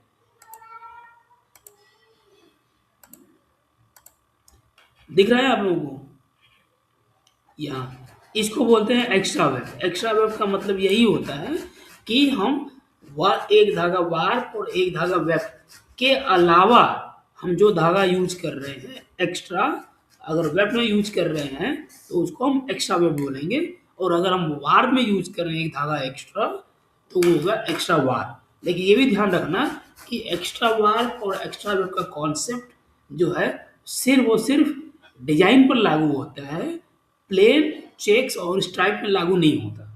दिख रहा है आप लोगों को यहाँ? इसको बोलते हैं एक्स्ट्रा वेब। एक्स्ट्रा वेब का मतलब यही होता है कि हम एक धागा वार और एक धागा वेब के अलावा हम जो धागा यूज कर रहे हैं एक्स्ट्रा, अगर वेब में यूज कर रहे हैं तो उसको हम एक्स्ट्रा वेब बोलेंगे, और अगर हम वार में यूज कर रहे हैं एक धागा एक्स्ट्रा तो वो होगा एक्स्ट्रा वार। लेकिन ये भी ध्यान रखना कि एक्स्ट्रा वार और एक्स्ट्रा वेब का कॉन्सेप्ट जो है सिर्फ और सिर्फ डिजाइन पर लागू होता है, प्लेन चेक्स और स्ट्राइप में लागू नहीं होता।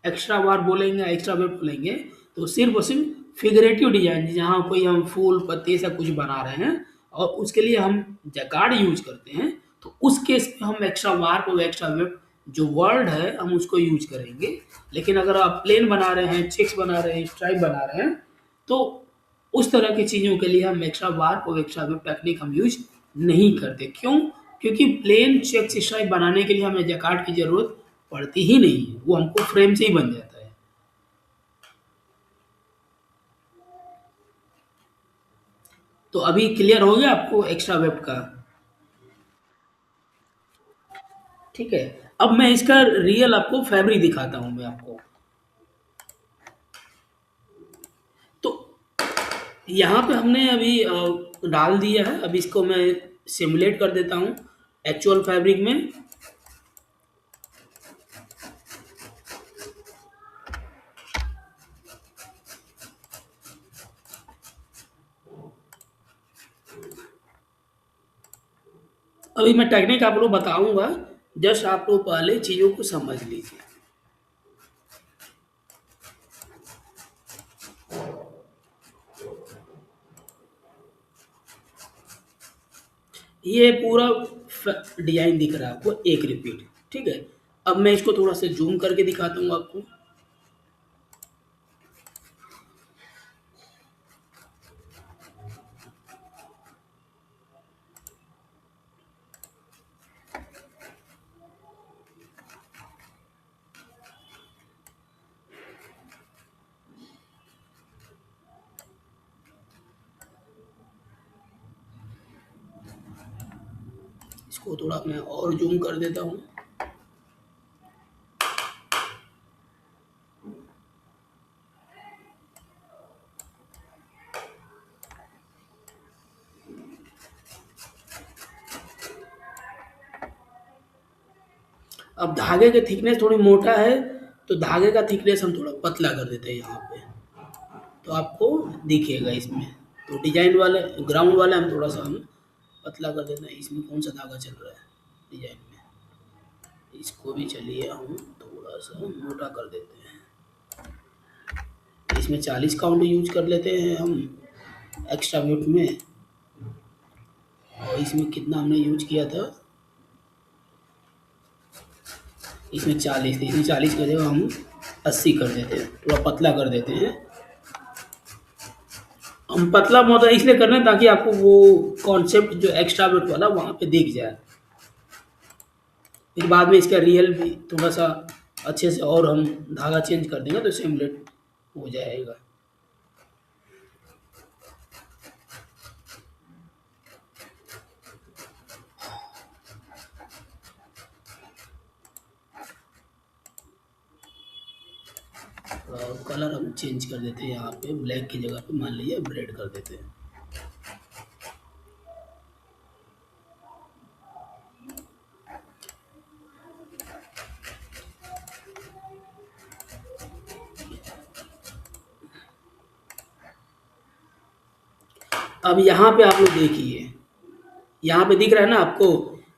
एक्स्ट्रा बार बोलेंगे, एक्स्ट्रा वेब बोलेंगे तो सिर्फ और सिर्फ फिगरेटिव डिजाइन, जहाँ कोई हम फूल पत्ते ऐसा कुछ बना रहे हैं और उसके लिए हम जैकार्ड यूज करते हैं, तो उस केस में हम एक्स्ट्रा वार और एक्स्ट्रा वेब जो वर्ड है हम उसको यूज करेंगे। लेकिन अगर आप प्लेन बना रहे हैं, चेक्स बना रहे हैं, स्ट्राइप बना रहे हैं, तो उस तरह की चीज़ों के लिए हम एक्स्ट्रा बार और एक्स्ट्रा वेब टेक्निक हम यूज नहीं करते। क्यों? क्योंकि प्लेन चेक्स स्ट्राइप बनाने के लिए हमें जैकार्ड की ज़रूरत पड़ती ही नहीं है, वो हमको फ्रेम से ही बन जाता है। तो अभी क्लियर हो गया आपको एक्स्ट्रा वेब का? ठीक है। अब मैं इसका रियल आपको फैब्रिक दिखाता हूँ मैं आपको। तो यहाँ पे हमने अभी डाल दिया है, अब इसको मैं सिमुलेट कर देता हूँ एक्चुअल फैब्रिक में। अभी मैं टेक्निक आप लोग बताऊंगा, जस्ट आप लोग पहले चीज़ों को समझ लीजिए। ये पूरा डिजाइन दिख रहा है आपको, एक रिपीट। ठीक है। अब मैं इसको थोड़ा सा जूम करके दिखाता हूँ आपको। इसको थोड़ा मैं और जूम कर देता हूँ। अब धागे के थिकनेस थोड़ी मोटा है, तो धागे का थिकनेस हम थोड़ा पतला कर देते हैं यहाँ पे, तो आपको दिखेगा इसमें। तो डिजाइन वाले ग्राउंड वाले हम थोड़ा सा हम पतला कर देते हैं। इसमें कौन सा धागा चल रहा है डिजाइन में, इसको भी चलिए हम थोड़ा सा मोटा कर देते हैं। इसमें 40 काउंट यूज कर लेते हैं हम एक्स्ट्रा वेट में, और इसमें कितना हमने यूज किया था, इसमें 40 थी, इसमें 40 की जगह हम 80 कर देते हैं, थोड़ा पतला कर देते हैं। हम पतला मोटा इसलिए कर रहे हैं ताकि आपको वो कॉन्सेप्ट जो एक्स्ट्रा वेट वाला वहाँ पे दिख जाए। फिर बाद में इसका रियल भी थोड़ा सा अच्छे से और हम धागा चेंज कर देंगे तो सिमुलेट हो जाएगा। और कलर हम चेंज कर देते हैं, यहाँ पे ब्लैक की जगह पे मान लीजिए रेड कर देते हैं। अब यहाँ पे आप लोग देखिए, यहाँ पे दिख रहा है ना आपको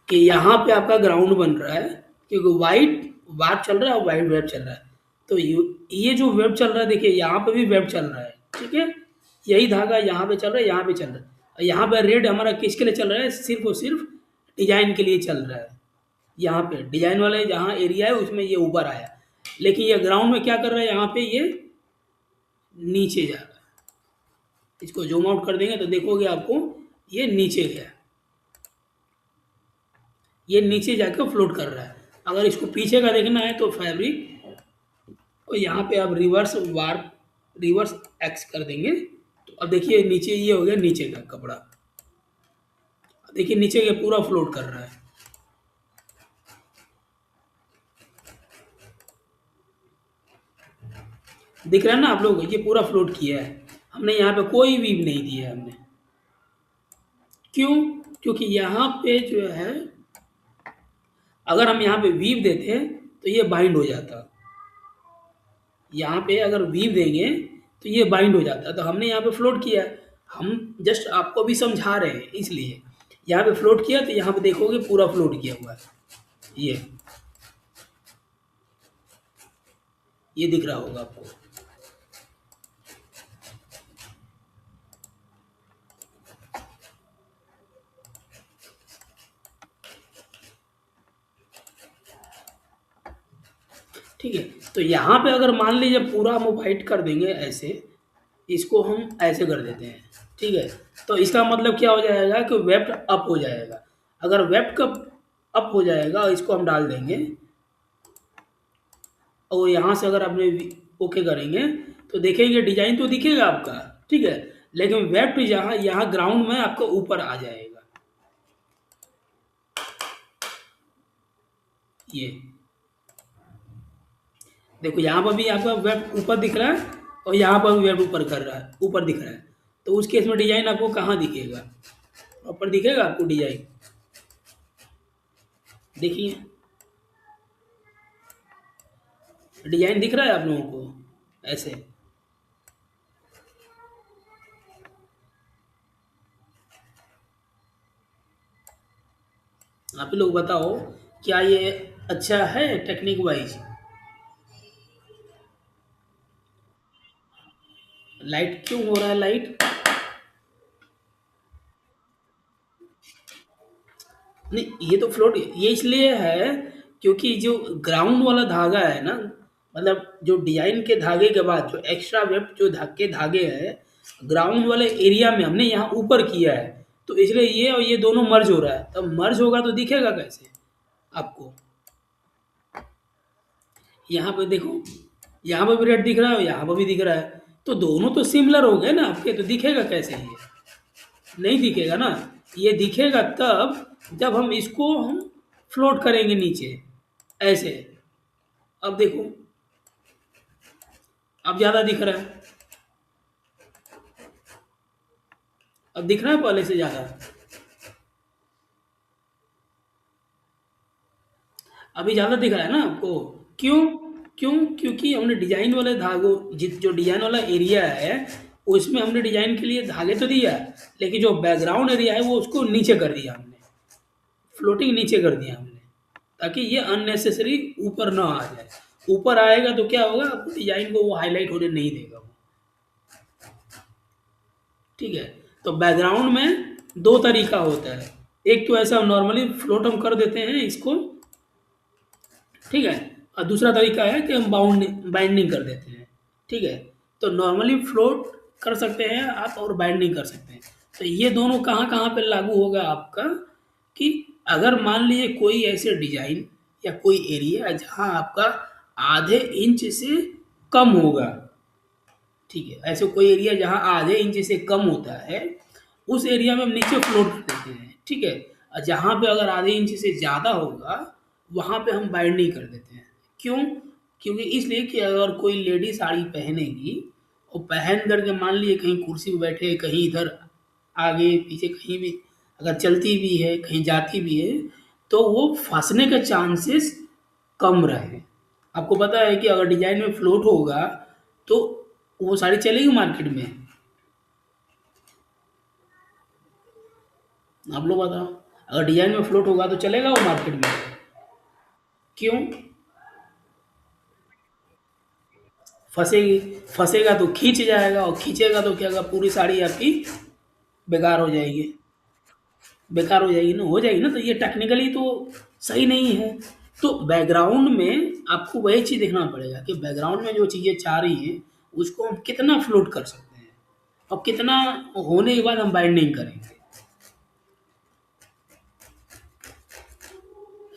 कि यहाँ पे आपका ग्राउंड बन रहा है, क्योंकि वाइट बार चल रहा है और वाइट वेब चल रहा है। तो ये जो वेब चल रहा है देखिए, यहाँ पे भी वेब चल रहा है। ठीक है। यही धागा यहाँ पे चल रहा है, यहाँ पे चल रहा है, और यहाँ पे रेड हमारा किसके लिए चल रहा है, सिर्फ और सिर्फ डिजाइन के लिए चल रहा है। यहाँ पे डिजाइन वाले जहाँ एरिया है उसमें ये ऊपर आया, लेकिन ये ग्राउंड में क्या कर रहा है, यहाँ पे ये नीचे जा रहा है। इसको जूम आउट कर देंगे तो देखोगे आपको ये नीचे गया, ये नीचे जाकर फ्लोट कर रहा है। अगर इसको पीछे का देखना है तो फैब्रिक, और यहाँ पे आप रिवर्स वार रिवर्स एक्स कर देंगे तो अब देखिए नीचे ये हो गया, नीचे का कपड़ा देखिए नीचे के पूरा फ्लोट कर रहा है। दिख रहा है ना आप लोग, ये पूरा फ्लोट किया है। हमने यहाँ पे कोई वीव नहीं दिया है हमने। क्यों? क्योंकि यहाँ पे जो है, अगर हम यहाँ पे वीव देते तो ये बाइंड हो जाता। यहाँ पे अगर वीव देंगे तो ये बाइंड हो जाता है, तो हमने यहाँ पे फ्लोट किया है। हम जस्ट आपको भी समझा रहे हैं, इसलिए यहाँ पे फ्लोट किया, तो यहाँ पे देखोगे पूरा फ्लोट किया हुआ है। ये दिख रहा होगा आपको। ठीक है, तो यहाँ पे अगर मान लीजिए पूरा हम वाइट कर देंगे ऐसे, इसको हम ऐसे कर देते हैं, ठीक है, तो इसका मतलब क्या हो जाएगा कि वेप्ट अप हो जाएगा। अगर वेप्ट कप अप हो जाएगा, इसको हम डाल देंगे, और यहाँ से अगर आपने ओके करेंगे तो देखेंगे डिजाइन तो दिखेगा आपका, ठीक है, लेकिन वेप्ट यहाँ यहाँ ग्राउंड में आपका ऊपर आ जाएगा। ये देखो, यहाँ पर भी आपका वेब ऊपर दिख रहा है, और यहाँ पर भी वेब ऊपर कर रहा है, ऊपर दिख रहा है। तो उस केस में डिजाइन आपको कहाँ दिखेगा? प्रॉपर दिखेगा आपको डिजाइन। देखिए, डिजाइन दिख रहा है आप लोगों को ऐसे। आप लोग बताओ, क्या ये अच्छा है टेक्निक वाइज? लाइट क्यों हो रहा है लाइट? नहीं, ये तो फ्लोट ये इसलिए है क्योंकि जो ग्राउंड वाला धागा है ना, मतलब जो डिजाइन के धागे के बाद जो एक्स्ट्रा वेब जो धागे हैं, ग्राउंड वाले एरिया में हमने यहाँ ऊपर किया है, तो इसलिए ये और ये दोनों मर्ज हो रहा है। तब मर्ज होगा तो दिखेगा कैसे आपको? यहाँ पे देखो, यहाँ पे भी रेड दिख रहा है और यहाँ पे भी दिख रहा है, तो दोनों तो सिमिलर हो गए ना आपके, तो दिखेगा कैसे ये? नहीं दिखेगा ना। ये दिखेगा तब जब हम इसको हम फ्लोट करेंगे नीचे ऐसे। अब देखो, अब ज़्यादा दिख रहा है, अब दिख रहा है पहले से ज़्यादा। अभी ज़्यादा दिख रहा है ना आपको? क्यों? क्यों? क्योंकि हमने डिजाइन वाले धागों जो डिजाइन वाला एरिया है, उसमें हमने डिजाइन के लिए धागे तो दिया, लेकिन जो बैकग्राउंड एरिया है वो उसको नीचे कर दिया हमने, फ्लोटिंग नीचे कर दिया हमने, ताकि ये अननेसेसरी ऊपर ना आ जाए। ऊपर आएगा तो क्या होगा, आपको डिजाइन को वो हाईलाइट होने नहीं देगा वो। ठीक है, तो बैकग्राउंड में दो तरीका होता है। एक तो ऐसा नॉर्मली फ्लोट हम कर देते हैं इसको, ठीक है, और दूसरा तरीका है कि हम बाइंडिंग कर देते हैं। ठीक है, तो नॉर्मली फ्लोट कर सकते हैं आप और बाइंडिंग कर सकते हैं। तो ये दोनों कहाँ कहाँ पे लागू होगा आपका, कि अगर मान लीजिए कोई ऐसे डिजाइन या कोई एरिया जहाँ आपका आधे इंच से कम होगा, ठीक है, ऐसे कोई एरिया जहाँ आधे इंच से कम होता है, उस एरिया में हम नीचे फ्लोट कर देते हैं। ठीक है, और जहाँ पे अगर आधे इंच से ज़्यादा होगा, वहाँ पे हम बाइंडिंग कर देते हैं। क्यों? क्योंकि इसलिए कि अगर कोई लेडी साड़ी पहनेगी और पहन करके मान लीजिए कहीं कुर्सी पे बैठे, कहीं इधर आगे पीछे कहीं भी अगर चलती भी है, कहीं जाती भी है, तो वो फंसने के चांसेस कम रहे। आपको पता है कि अगर डिजाइन में फ्लोट होगा तो वो साड़ी चलेगी मार्केट में? आप लोग बताओ, अगर डिजाइन में फ्लोट होगा तो चलेगा वो मार्केट में? क्यों? फंसेगी, फंसेगा तो खींच जाएगा, और खींचेगा तो क्या होगा, पूरी साड़ी आपकी बेकार हो जाएगी। बेकार हो जाएगी ना, हो जाएगी ना, तो ये टेक्निकली तो सही नहीं है। तो बैकग्राउंड में आपको वही चीज़ देखना पड़ेगा कि बैकग्राउंड में जो चीज़ें चाह रही हैं उसको हम कितना फ्लोट कर सकते हैं, और कितना होने के बाद हम बाइंडिंग करेंगे।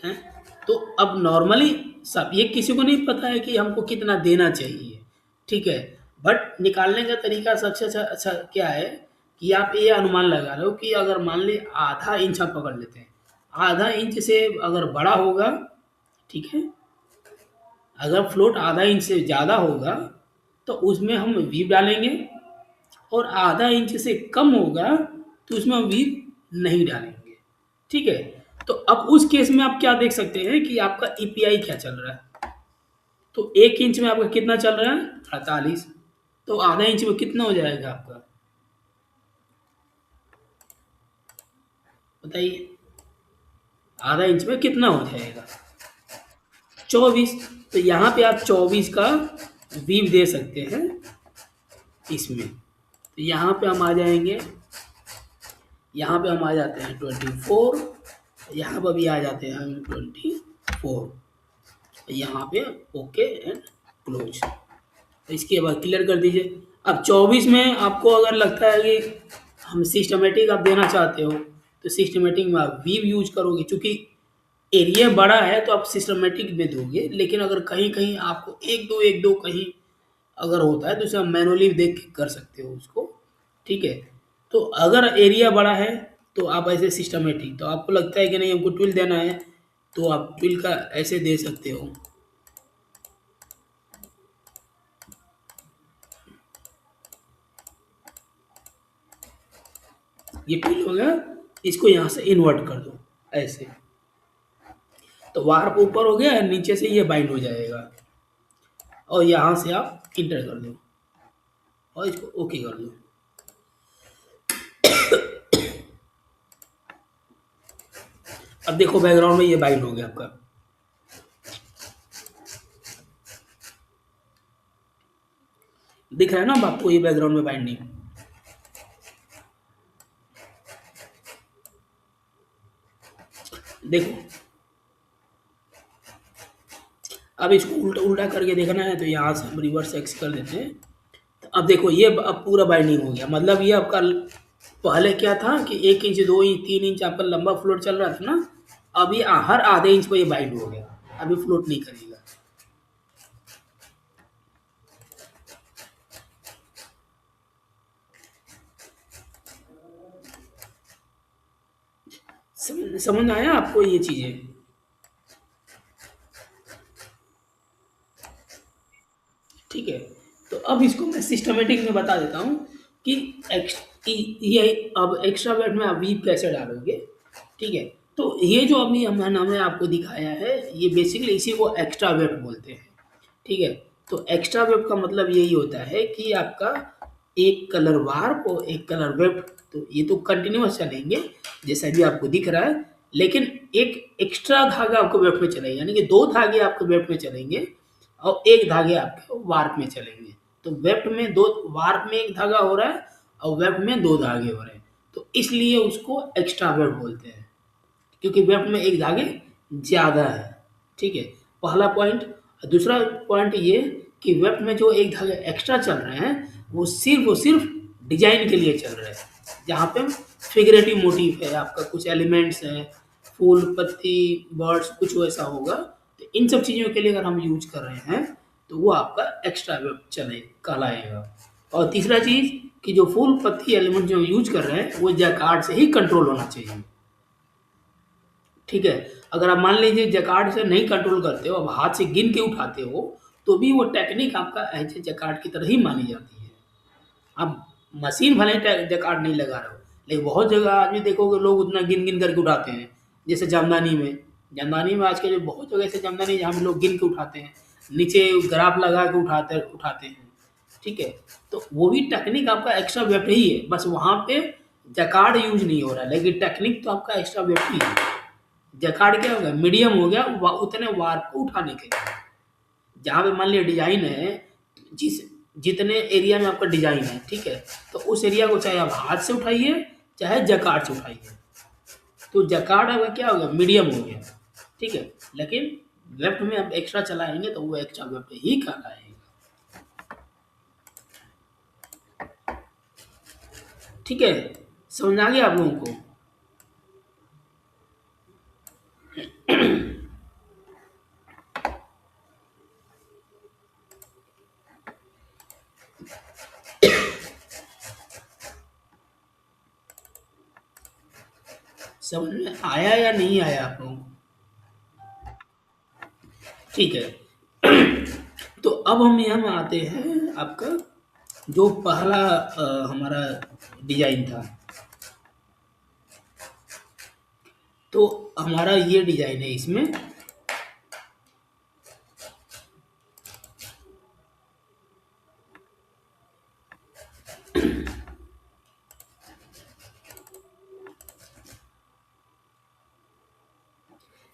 हैं? तो अब नॉर्मली सब ये किसी को नहीं पता है कि हमको कितना देना चाहिए, ठीक है, बट निकालने का तरीका सबसे अच्छा अच्छा क्या है, कि आप ये अनुमान लगा रहे हो कि अगर मान ली आधा इंच हम पकड़ लेते हैं, आधा इंच से अगर बड़ा होगा, ठीक है, अगर फ्लोट आधा इंच से ज़्यादा होगा तो उसमें हम वीव डालेंगे, और आधा इंच से कम होगा तो उसमें हम वीव नहीं डालेंगे। ठीक है? तो अब उस केस में आप क्या देख सकते हैं कि आपका ईपीआई क्या चल रहा है। तो 1 इंच में आपका कितना चल रहा है? 48। तो आधा इंच में कितना हो जाएगा आपका? बताइए। आधा इंच में कितना हो जाएगा? 24। तो यहाँ पे आप 24 का वीव दे सकते हैं इसमें। तो यहाँ पे हम आ जाएंगे, यहाँ पे हम आ जाते हैं 24, यहाँ पर भी आ जाते हैं हम 24, यहाँ पे ओके एंड क्लोज। तो इसके बाद क्लियर कर दीजिए। अब 24 में आपको अगर लगता है कि हम सिस्टमेटिक आप देना चाहते हो, तो सिस्टमेटिक में आप वीव यूज करोगे, क्योंकि एरिया बड़ा है तो आप सिस्टमेटिक में दोगे। लेकिन अगर कहीं कहीं आपको एक दो कहीं अगर होता है तो उसे आप मैनुअली देख के कर सकते हो उसको। ठीक है? तो अगर एरिया बड़ा है तो आप ऐसे सिस्टमेटिक, तो आपको लगता है कि नहीं हमको ट्विल देना है, तो आप ट्विल का ऐसे दे सकते हो। ये ट्विल हो गया, इसको यहाँ से इन्वर्ट कर दो ऐसे, तो वार्प ऊपर हो गया, नीचे से ये बाइंड हो जाएगा, और यहाँ से आप इंटर कर दो और इसको ओके कर दो। अब देखो बैकग्राउंड में ये बाइंड हो गया आपका। दिख रहा है ना अब आपको ये बैकग्राउंड में बाइंडिंग? देखो, अब इसको उल्टा उल्टा करके देखना है तो यहाँ से हम रिवर्स एक्स कर देते हैं। तो अब देखो ये अब पूरा बाइंडिंग हो गया। मतलब ये आपका पहले क्या था कि 1 इंच 2 इंच 3 इंच आपका लंबा फ्लोट चल रहा था ना, अब ये हर आधे इंच पर ये बाइंड हो गया, अभी फ्लोट नहीं करेगा। समझ में आया आपको ये चीजें? ठीक है? तो अब इसको मैं सिस्टमेटिक में बता देता हूँ कि ये अब एक्स्ट्रा वेट में आप वीव कैसे डालोगे। ठीक है? तो ये जो अभी हमने आपको दिखाया है, ये बेसिकली इसी को एक्स्ट्रा वेट बोलते हैं। ठीक है? तो एक्स्ट्रा वेब का मतलब यही होता है कि आपका एक कलर वार्प और एक कलर वेब, तो ये तो कंटिन्यूअस चलेंगे जैसा भी आपको दिख रहा है, लेकिन एक एक्स्ट्रा धागा आपको वेब में चलेगा, यानी कि 2 धागे आपके वेब में चलेंगे और 1 धागे आपके वार्प में चलेंगे। तो वेब में 2, वार्प में 1 धागा हो रहा है और वेब में 2 धागे हो रहे हैं, तो इसलिए उसको एक्स्ट्रा वेब बोलते हैं, क्योंकि वेब में 1 धागे ज़्यादा है। ठीक है? पहला पॉइंट। दूसरा पॉइंट ये कि वेब में जो 1 धागे एक्स्ट्रा चल रहे हैं वो सिर्फ डिजाइन के लिए चल रहे हैं, जहाँ पे फिगरेटिव मोटिव है, आपका कुछ एलिमेंट्स हैं, फूल पत्ती बर्ड्स कुछ वैसा होगा, तो इन सब चीज़ों के लिए अगर हम यूज कर रहे हैं तो वो आपका एक्स्ट्रा वेब चले कहलाएगा। और तीसरा चीज़ कि जो फूल पत्ती एलिमेंट जो हम यूज कर रहे हैं वो जैकार्ड से ही कंट्रोल होना चाहिए। ठीक है? अगर आप मान लीजिए जैकार्ड से नहीं कंट्रोल करते हो, अब हाथ से गिन के उठाते हो, तो भी वो टेक्निक आपका ऐसे जैकार्ड की तरह ही मानी जाती है। आप मशीन भले ही जैकार्ड नहीं लगा रहे हो, लेकिन बहुत जगह आदमी देखोगे लोग उतना गिन गिन करके उठाते हैं, जैसे जामदानी में आजकल बहुत जगह ऐसे जामदानी जहाँ पे लोग गिन के उठाते हैं, नीचे ग्राफ लगा के उठाते उठाते हैं। ठीक है? तो वो भी टेक्निक आपका एक्स्ट्रा वेट ही है, बस वहाँ पे जैकार्ड यूज नहीं हो रहा है, लेकिन टेक्निक तो आपका एक्स्ट्रा वेट ही है। जैकार्ड क्या हो गया? मीडियम हो गया उतने वार को उठाने के लिए। जहाँ पे मान लिया डिजाइन है, जिस जितने एरिया में आपका डिजाइन है, ठीक है, तो उस एरिया को चाहे आप हाथ से उठाइए चाहे जैकार्ड से उठाइए, तो जैकार्ड आपका क्या हो गया? मीडियम हो गया। ठीक है? लेकिन लेफ्ट में आप एक्स्ट्रा चलाएंगे तो वो एक्स्ट्रा वेब ही कहलाएगा। ठीक है? समझ आ गया आप लोगों को? समझ में आया या नहीं आया आप लोगों को? ठीक है। तो अब हम यहाँ आते हैं आपका जो पहला हमारा डिजाइन था, तो हमारा ये डिजाइन है इसमें।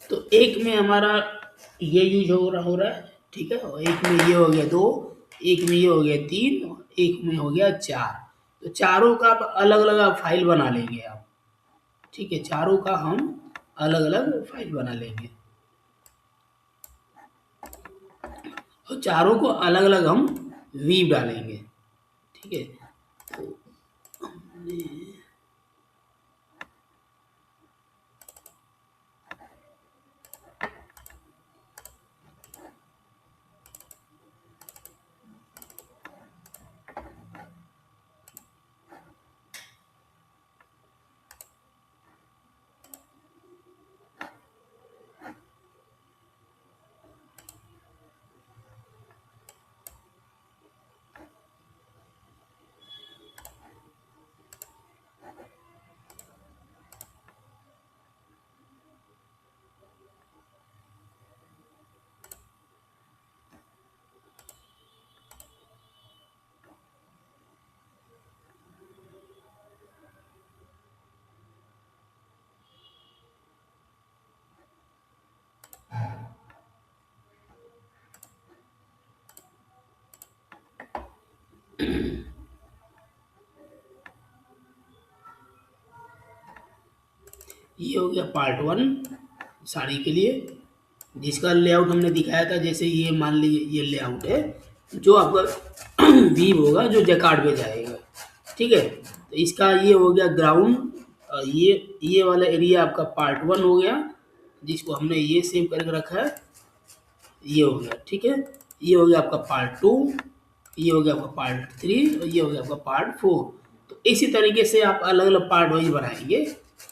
तो एक में हमारा ये यूज हो रहा है, ठीक है, और एक में ये हो गया 2, एक में ये हो गया 3, और एक में हो गया 4। तो चारों का आप अलग अलग आप फाइल बना लेंगे आप, ठीक है, चारों का हम अलग अलग फाइल बना लेंगे और चारों को अलग अलग हम वीव डालेंगे, ठीक है। तो ये हो गया पार्ट 1 साड़ी के लिए, जिसका लेआउट हमने दिखाया था। जैसे ये मान लीजिए ये लेआउट है जो आपका वीव होगा जो जैकार्ड पे जाएगा, ठीक है। तो इसका ये हो गया ग्राउंड, और ये वाला एरिया आपका पार्ट 1 हो गया, जिसको हमने ये सेव करके रखा है, ये हो गया, ठीक है। ये हो गया आपका पार्ट 2, ये हो गया आपका पार्ट 3, और ये हो गया आपका पार्ट 4। तो इसी तरीके से आप अलग अलग पार्ट वाइज बनाएंगे,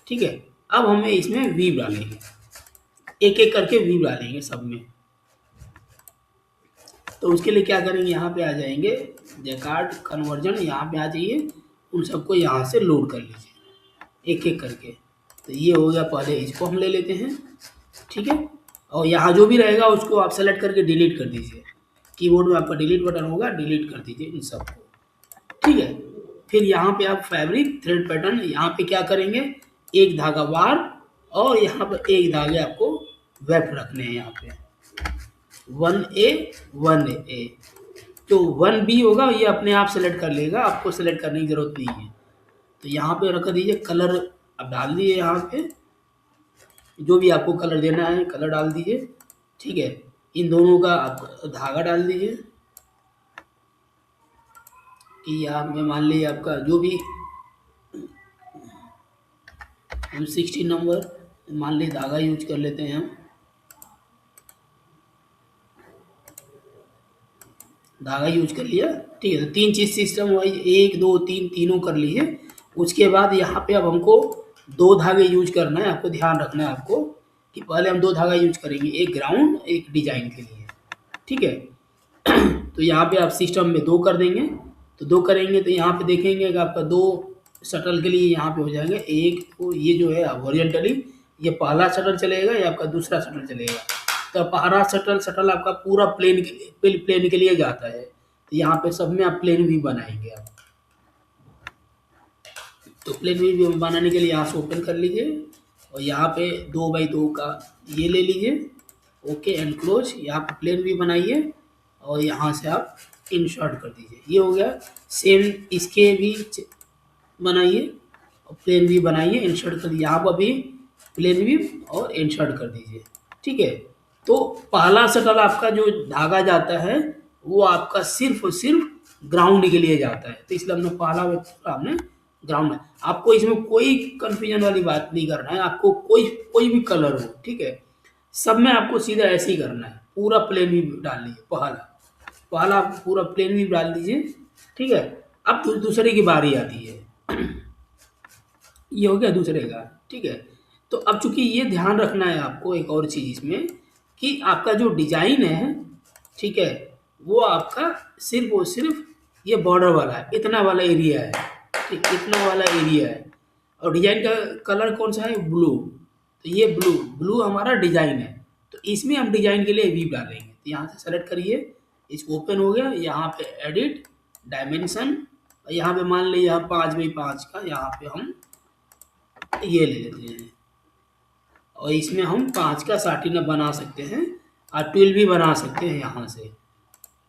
ठीक है। अब हमें इसमें वीव डालेंगे, एक एक करके वीव डालेंगे सब में। तो उसके लिए क्या करेंगे, यहाँ पे आ जाएंगे, जैकार्ड कन्वर्जन, यहाँ पे आ जाइए, उन सबको यहाँ से लोड कर लीजिए एक एक करके। तो ये हो गया, पहले इसको हम ले लेते हैं, ठीक है। और यहाँ जो भी रहेगा उसको आप सेलेक्ट करके डिलीट कर दीजिए, कीबोर्ड में आपका डिलीट बटन होगा, डिलीट कर दीजिए इन सबको, ठीक है। फिर यहाँ पे आप फैब्रिक थ्रेड पैटर्न, यहाँ पे क्या करेंगे, एक धागा बार, और यहाँ पर एक धागे आपको वेब रखने हैं, यहाँ पे 1A 1A। जो 1B होगा ये अपने आप सेलेक्ट कर लेगा, आपको सेलेक्ट करने की जरूरत नहीं है। तो यहाँ पे रख दीजिए, कलर अब डाल दीजिए, यहाँ पे जो भी आपको कलर देना है कलर डाल दीजिए, ठीक है। इन दोनों का आप धागा डाल दीजिए, कि यहाँ में मान लीजिए आपका जो भी हम 16 नंबर मान लीजिए धागा यूज कर लेते हैं हम, धागा यूज कर लिया, ठीक है। तो 3 चीज सिस्टम वाइज 1 2 3 तीनों कर लीजिए। उसके बाद यहाँ पे अब हमको 2 धागे यूज करना है, आपको ध्यान रखना है आपको कि पहले हम 2 धागा यूज करेंगे, एक ग्राउंड एक डिजाइन के लिए, ठीक है। तो यहाँ पे आप सिस्टम में 2 कर देंगे, तो 2 करेंगे तो यहाँ पे देखेंगे कि आपका 2 शटल के लिए यहाँ पे हो जाएंगे, एक तो ये जो है हॉरिजॉन्टली ये पहला शटल चलेगा, ये आपका दूसरा शटल चलेगा। तो पहला शटल आपका पूरा प्लेन के लिए जाता है, तो यहाँ पे सब में आप प्लेन भी बनाएंगे आप। तो प्लेन भी बनाने के लिए यहाँ से ओपन कर लीजिए, और यहाँ पे 2x2 का ये ले लीजिए, ओके एंड क्लोज। यहाँ पे प्लेन भी बनाइए और यहाँ से आप इंसर्ट कर दीजिए, ये हो गया। सेम इसके भी बनाइए और प्लेन भी बनाइए, इंसर्ट कर दीजिए, यहाँ पर भी प्लेन भी और इंसर्ट कर दीजिए, ठीक है। तो पहला शटल आपका जो धागा जाता है वो आपका सिर्फ और सिर्फ ग्राउंड के लिए जाता है, तो इसलिए हमने पहला हमने ग्राउंड है। आपको इसमें कोई कंफ्यूजन वाली बात नहीं करना है, आपको कोई भी कलर हो, ठीक है, सब में आपको सीधा ऐसे ही करना है, पूरा प्लेन भी डाल लीजिए, पहला आप पूरा प्लेन भी डाल दीजिए, ठीक है। अब दूसरे की बारी आती है, ये हो गया दूसरे का, ठीक है। तो अब चूंकि ये ध्यान रखना है आपको एक और चीज इसमें, कि आपका जो डिजाइन है, ठीक है, वो आपका सिर्फ और सिर्फ ये बॉर्डर वाला है, इतना वाला एरिया है, ठीक, इतना वाला एरिया है। और डिजाइन का कलर कौन सा है? ब्लू। तो ये ब्लू ब्लू हमारा डिजाइन है, तो इसमें हम डिजाइन के लिए वीव डालेंगे। तो यहाँ से सेलेक्ट करिए, इसको ओपन हो गया, यहाँ पे एडिट डायमेंशन, यहाँ पे मान लीजिए यहाँ 5x5 का, यहाँ पे हम ये ले लेते हैं, और इसमें हम 5 का साटिन बना सकते हैं, और 12 भी बना सकते हैं यहाँ से,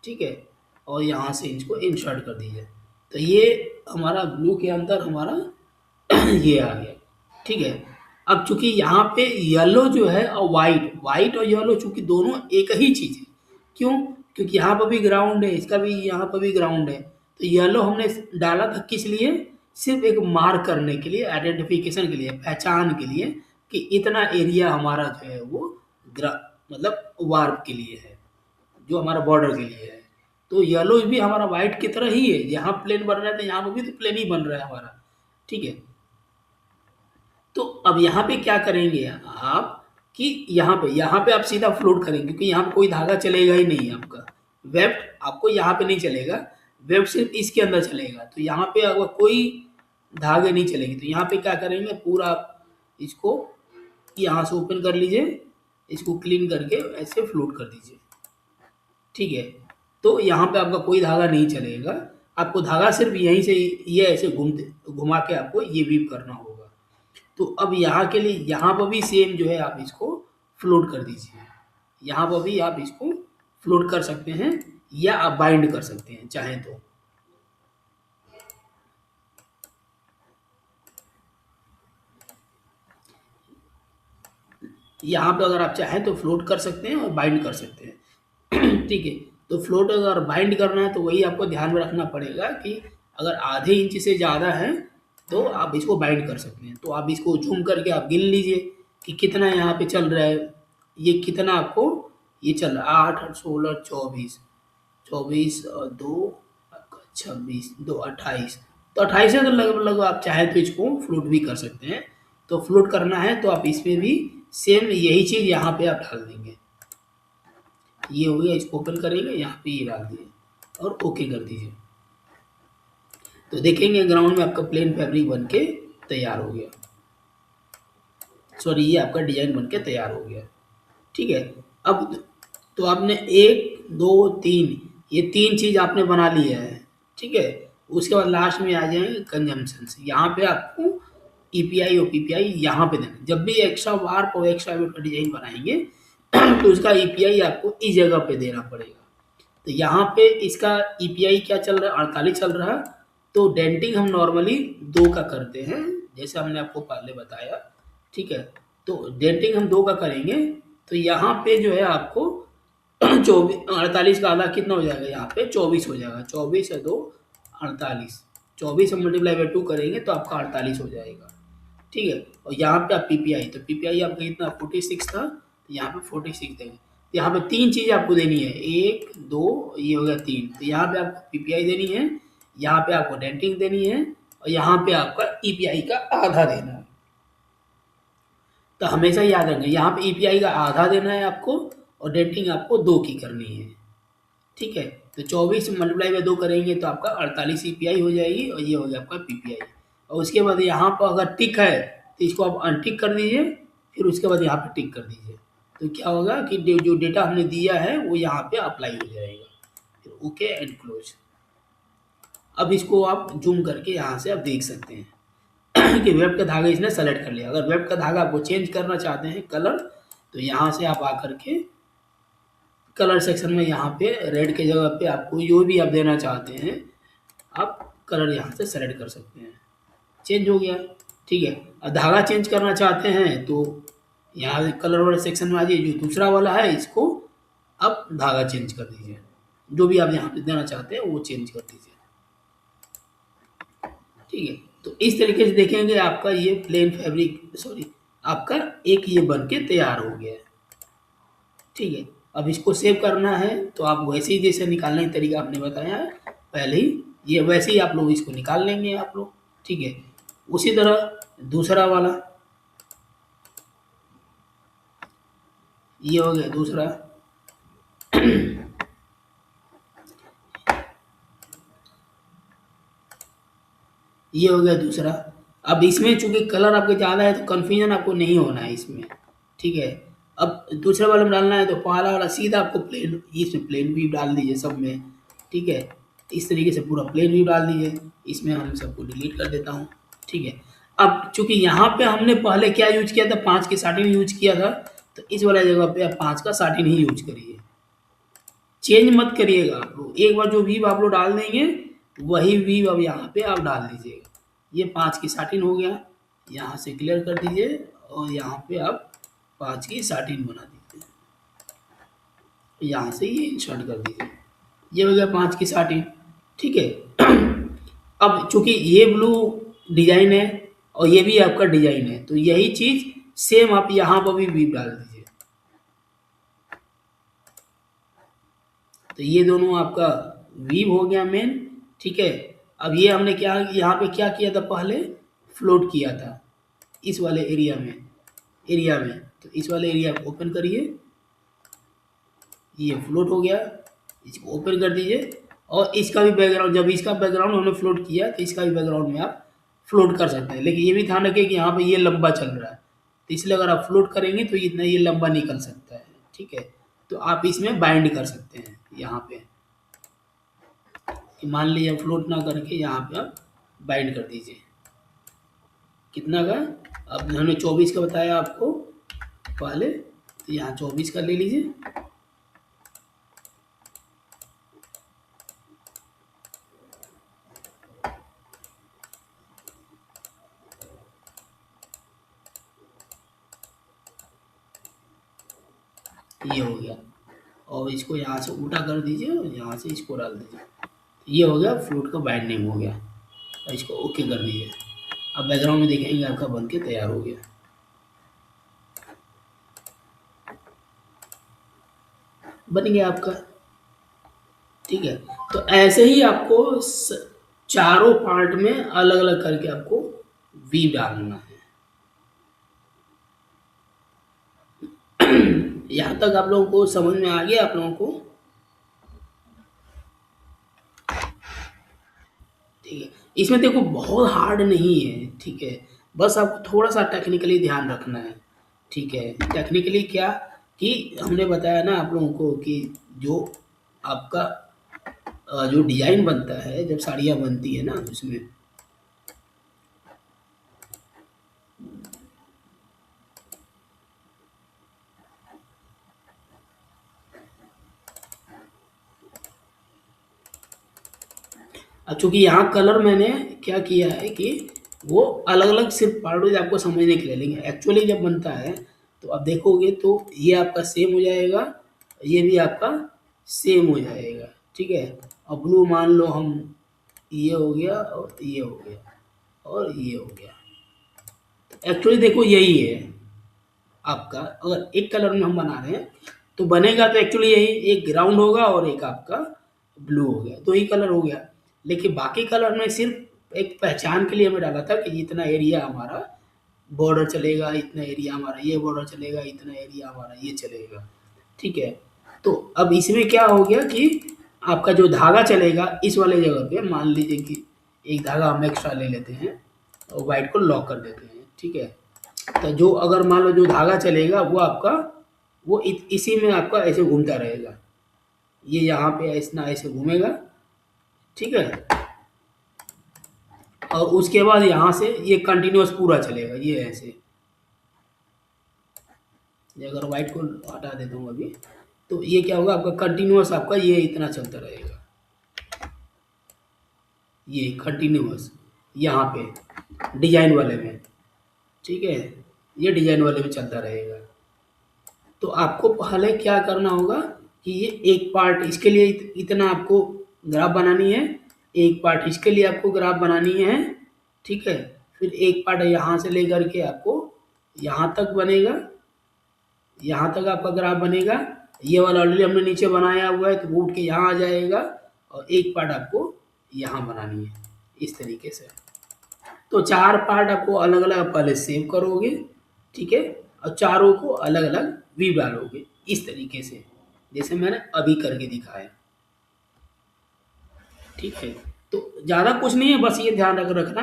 ठीक है। और यहाँ से इसको इंसर्ट कर दीजिए। तो ये हमारा ब्लू के अंदर हमारा ये आ गया, ठीक है। अब चूंकि यहाँ पे येलो जो है और वाइट, वाइट और येलो चूंकि दोनों एक ही चीज है, क्यों? क्योंकि यहाँ पर भी ग्राउंड है, इसका भी यहाँ पर भी ग्राउंड है। तो येलो हमने डाला था किस लिए? सिर्फ एक मार्क करने के लिए, आइडेंटिफिकेशन के लिए, पहचान के लिए, कि इतना एरिया हमारा जो है वो मतलब वार्प के लिए है, जो हमारा बॉर्डर के लिए है। तो येलो भी हमारा व्हाइट की तरह ही है, यहाँ प्लेन बन रहा है तो यहाँ पर भी तो प्लेन ही बन रहा है हमारा, ठीक है। तो अब यहाँ पे क्या करेंगे आप, कि यहाँ पे आप सीधा फ्लोट करेंगे, क्योंकि यहाँ पे कोई धागा चलेगा ही नहीं आपका, वेब आपको यहाँ पे नहीं चलेगा, वेब सिर्फ इसके अंदर चलेगा। तो यहाँ पे अगर कोई धागे नहीं चलेंगे, तो यहाँ पे क्या करेंगे, पूरा आप इसको यहाँ से ओपन कर लीजिए, इसको क्लीन करके ऐसे फ्लोट कर दीजिए, ठीक है। तो यहाँ पे आपका कोई धागा नहीं चलेगा, आपको धागा सिर्फ यहीं से ये ऐसे घुमा के आपको ये वीव करना होगा। तो अब यहाँ के लिए यहाँ पर भी सेम जो है आप इसको फ्लोट कर दीजिए, यहाँ पर भी आप इसको फ्लोट कर सकते हैं, या आप बाइंड कर सकते हैं चाहें तो। यहाँ पे अगर आप चाहें तो फ्लोट कर सकते हैं और बाइंड कर सकते हैं ठीक है। तो फ्लोट अगर बाइंड करना है तो वही आपको ध्यान में रखना पड़ेगा कि अगर आधे इंच से ज़्यादा है तो आप इसको बाइंड कर सकते हैं। तो आप इसको जूम करके आप गिन लीजिए कि कितना यहाँ पे चल रहा है, ये कितना आपको ये चल रहा है, 8 16 24 24 और 2 आपका 26 2 28। तो 28 है, तो लगभग लगभग आप चाहे तो इसको फ्लोट भी कर सकते हैं। तो फ्लोट करना है तो आप इसमें भी सेम यही चीज़ यहाँ पे आप डाल देंगे, ये हो गया, इसको ओपन करेंगे, यहाँ पे ये डाल दिए और ओके कर दीजिए। तो देखेंगे ग्राउंड में आपका प्लेन फैब्रिक बन के तैयार हो गया, सॉरी ये आपका डिजाइन बन के तैयार हो गया, ठीक है। अब तो आपने 1 2 3 ये 3 चीज़ आपने बना लिया है, ठीक है। उसके बाद लास्ट में आ जाएंगे कंजम्पशन, यहाँ पे आपको ईपीआई और पीपीआई यहाँ पे देना। जब भी एक्स्ट्रा वार्प और एक्स्ट्रा वेट का डिजाइन बनाएंगे तो उसका ईपीआई आपको इस जगह पे देना पड़ेगा। तो यहाँ पे इसका ईपीआई क्या चल रहा है, 48 चल रहा है। तो डेंटिंग हम नॉर्मली 2 का करते हैं, जैसे हमने आपको पहले बताया, ठीक है। तो डेंटिंग हम 2 का करेंगे, तो यहाँ पे जो है आपको 24 48 का आधा कितना हो जाएगा, यहाँ पे 24 हो जाएगा, 24 है 2 48, 24 से मल्टीप्लाई बाई 2 करेंगे तो आपका 48 हो जाएगा, ठीक है। और यहाँ पे आप पीपीआई, तो पीपीआई आपका कितना 46 था, तो यहाँ पे 46 देंगे। तो यहाँ पे 3 चीज़ आपको देनी है, 1 2 ये हो गया 3। तो यहाँ पे आपको पीपीआई देनी है, यहाँ पे आपको डेंटिंग देनी है, और यहाँ पे आपका ईपीआई का आधा देना है। तो हमेशा याद रखें, यहाँ पे ईपीआई का आधा देना है आपको, और डेंटिंग आपको 2 की करनी है, ठीक है। तो 24 मल्टीप्लाई बाई 2 करेंगे तो आपका 48 ईपीआई हो जाएगी, और ये हो गया आपका पीपीआई। और उसके बाद यहाँ पर अगर टिक है तो इसको आप अनटिक कर दीजिए, फिर उसके बाद यहाँ पे टिक कर दीजिए। तो क्या होगा कि जो डेटा हमने दिया है वो यहाँ पे अप्लाई हो जाएगा, फिर ओके एंड क्लोज। अब इसको आप जूम करके यहाँ से आप देख सकते हैं कि वेब का धागा इसने सेलेक्ट कर लिया। अगर वेब का धागा आपको चेंज करना चाहते हैं कलर, तो यहाँ से आप आकर के कलर सेक्शन में यहाँ पे रेड के जगह पे आपको जो भी आप देना चाहते हैं आप कलर यहाँ से सेलेक्ट कर सकते हैं, चेंज हो गया, ठीक है। और धागा चेंज करना चाहते हैं तो यहाँ कलर वाले सेक्शन में आ जाइए, जो दूसरा वाला है इसको आप धागा चेंज कर दीजिए, जो भी आप यहाँ पे देना चाहते हैं वो चेंज कर दीजिए, ठीक है। तो इस तरीके से देखेंगे आपका ये प्लेन फैब्रिक, सॉरी आपका एक ये बन के तैयार हो गया है, ठीक है। अब इसको सेव करना है तो आप वैसे ही जैसे निकालने का तरीका आपने बताया है पहले ही, ये वैसे ही आप लोग इसको निकाल लेंगे आप लोग, ठीक है। उसी तरह दूसरा वाला, ये हो गया दूसरा ये हो गया दूसरा। अब इसमें चूंकि कलर आपके ज़्यादा है तो कन्फ्यूजन आपको नहीं होना है इसमें, ठीक है। अब दूसरे वाले में डालना है तो पहला वाला सीधा आपको प्लेन, इसमें प्लेन व्यू डाल दीजिए सब में, ठीक है। इस तरीके से पूरा प्लेन व्यू डाल दीजिए। इसमें हम सबको डिलीट कर देता हूँ, ठीक है। अब चूंकि यहाँ पे हमने पहले क्या यूज किया था, 5 की साटिन यूज किया था, तो इस वाले जगह पे आप 5 का साटिन ही यूज करिए, चेंज मत करिएगा आप लोग। एक बार जो वीव आप लोग डाल देंगे वही वीव अब यहाँ पे आप डाल दीजिएगा। ये 5 की साटिन हो गया, यहाँ से क्लियर कर दीजिए और यहाँ पे आप 5 की साटिन बना दीजिए, यहाँ से ये इंसर्ट कर दीजिए। ये हो गया 5 की साटिन, ठीक है। अब चूंकि ये ब्लू डिजाइन है और ये भी आपका डिजाइन है, तो यही चीज सेम आप यहाँ पर भी वीव डाल दीजिए। तो ये दोनों आपका वीव हो गया मेन, ठीक है। अब ये हमने क्या यहाँ पे क्या किया था, पहले फ्लोट किया था इस वाले एरिया में, तो इस वाले एरिया को ओपन करिए, ये फ्लोट हो गया, इसको ओपन कर दीजिए। और इसका भी बैकग्राउंड, जब इसका बैकग्राउंड हमने फ्लोट किया तो इसका भी बैकग्राउंड में आप फ्लोट कर सकते हैं, लेकिन ये भी ध्यान रखिए कि यहाँ पे ये लंबा चल रहा है, तो इसलिए अगर आप फ्लोट करेंगे तो इतना ये लंबा निकल सकता है, ठीक है। तो आप इसमें बाइंड कर सकते हैं यहाँ पे, कि मान लीजिए फ्लोट ना करके यहाँ पे आप बाइंड कर दीजिए। कितना का, अब हमने 24 का बताया आपको पहले, तो यहाँ 24 का ले लीजिए। ये हो गया, और इसको यहाँ से उल्टा कर दीजिए और यहाँ से इसको डाल दीजिए। ये हो गया फ्लूट का बाइंडिंग हो गया, और इसको ओके कर दीजिए। अब बैकग्राउंड में देखेंगे आपका बन के तैयार हो गया, बन गया आपका, ठीक है। तो ऐसे ही आपको चारों पार्ट में अलग अलग करके आपको वी डालना है। यहाँ तक आप लोगों को समझ में आ गया आप लोगों को, ठीक है। इसमें देखो बहुत हार्ड नहीं है, ठीक है, बस आपको थोड़ा सा टेक्निकली ध्यान रखना है, ठीक है। टेक्निकली क्या, कि हमने बताया ना आप लोगों को कि जो आपका जो डिजाइन बनता है जब साड़ियाँ बनती है ना, उसमें अब चूंकि यहाँ कलर मैंने क्या किया है कि वो अलग अलग सिर्फ पार्ट आपको समझने के लिए, लेकिन एक्चुअली जब बनता है तो आप देखोगे तो ये आपका सेम हो जाएगा, ये भी आपका सेम हो जाएगा, ठीक है। और ब्लू मान लो हम, ये हो गया और ये हो गया और ये हो गया, एक्चुअली देखो यही है आपका। अगर एक कलर में हम बना रहे हैं तो बनेगा तो एक्चुअली यही, एक ग्राउंड होगा और एक आपका ब्लू हो गया, दो ही कलर हो गया। लेकिन बाकी कलर में सिर्फ एक पहचान के लिए हमें डाला था कि इतना एरिया हमारा बॉर्डर चलेगा, इतना एरिया हमारा ये बॉर्डर चलेगा, इतना एरिया हमारा ये चलेगा, ठीक है। तो अब इसमें क्या हो गया कि आपका जो धागा चलेगा इस वाले जगह पे, मान लीजिए कि एक धागा हम एक्स्ट्रा ले लेते हैं और वाइट को लॉक कर देते हैं, ठीक है। तो जो अगर मान लो जो धागा चलेगा वो आपका, वो इसी में आपका ऐसे घूमता रहेगा, ये यहाँ पे ऐसा ऐसे घूमेगा, ठीक है। और उसके बाद यहाँ से ये कंटिन्यूअस पूरा चलेगा, ये ऐसे, ये अगर वाइट को हटा देता हूँ अभी, तो ये क्या होगा आपका कंटिन्यूअस, आपका ये इतना चलता रहेगा, ये कंटिन्यूअस यहाँ पे डिजाइन वाले में, ठीक है, ये डिजाइन वाले में चलता रहेगा। तो आपको पहले क्या करना होगा कि ये एक पार्ट इसके लिए इतना आपको ग्राफ बनानी है, एक पार्ट इसके लिए आपको ग्राफ बनानी है, ठीक है। फिर एक पार्ट यहाँ से लेकर के आपको यहाँ तक बनेगा, यहाँ तक आपका ग्राफ बनेगा। ये वाला ऑलरेडी हमने नीचे बनाया हुआ है तो वो उठ के यहाँ आ जाएगा, और एक पार्ट आपको यहाँ बनानी है इस तरीके से। तो चार पार्ट आपको अलग अलग पहले सेव करोगे, ठीक है, और चारों को अलग अलग व्यू डालोगे इस तरीके से, जैसे मैंने अभी करके दिखाया, ठीक है। तो ज़्यादा कुछ नहीं है, बस ये ध्यान रखना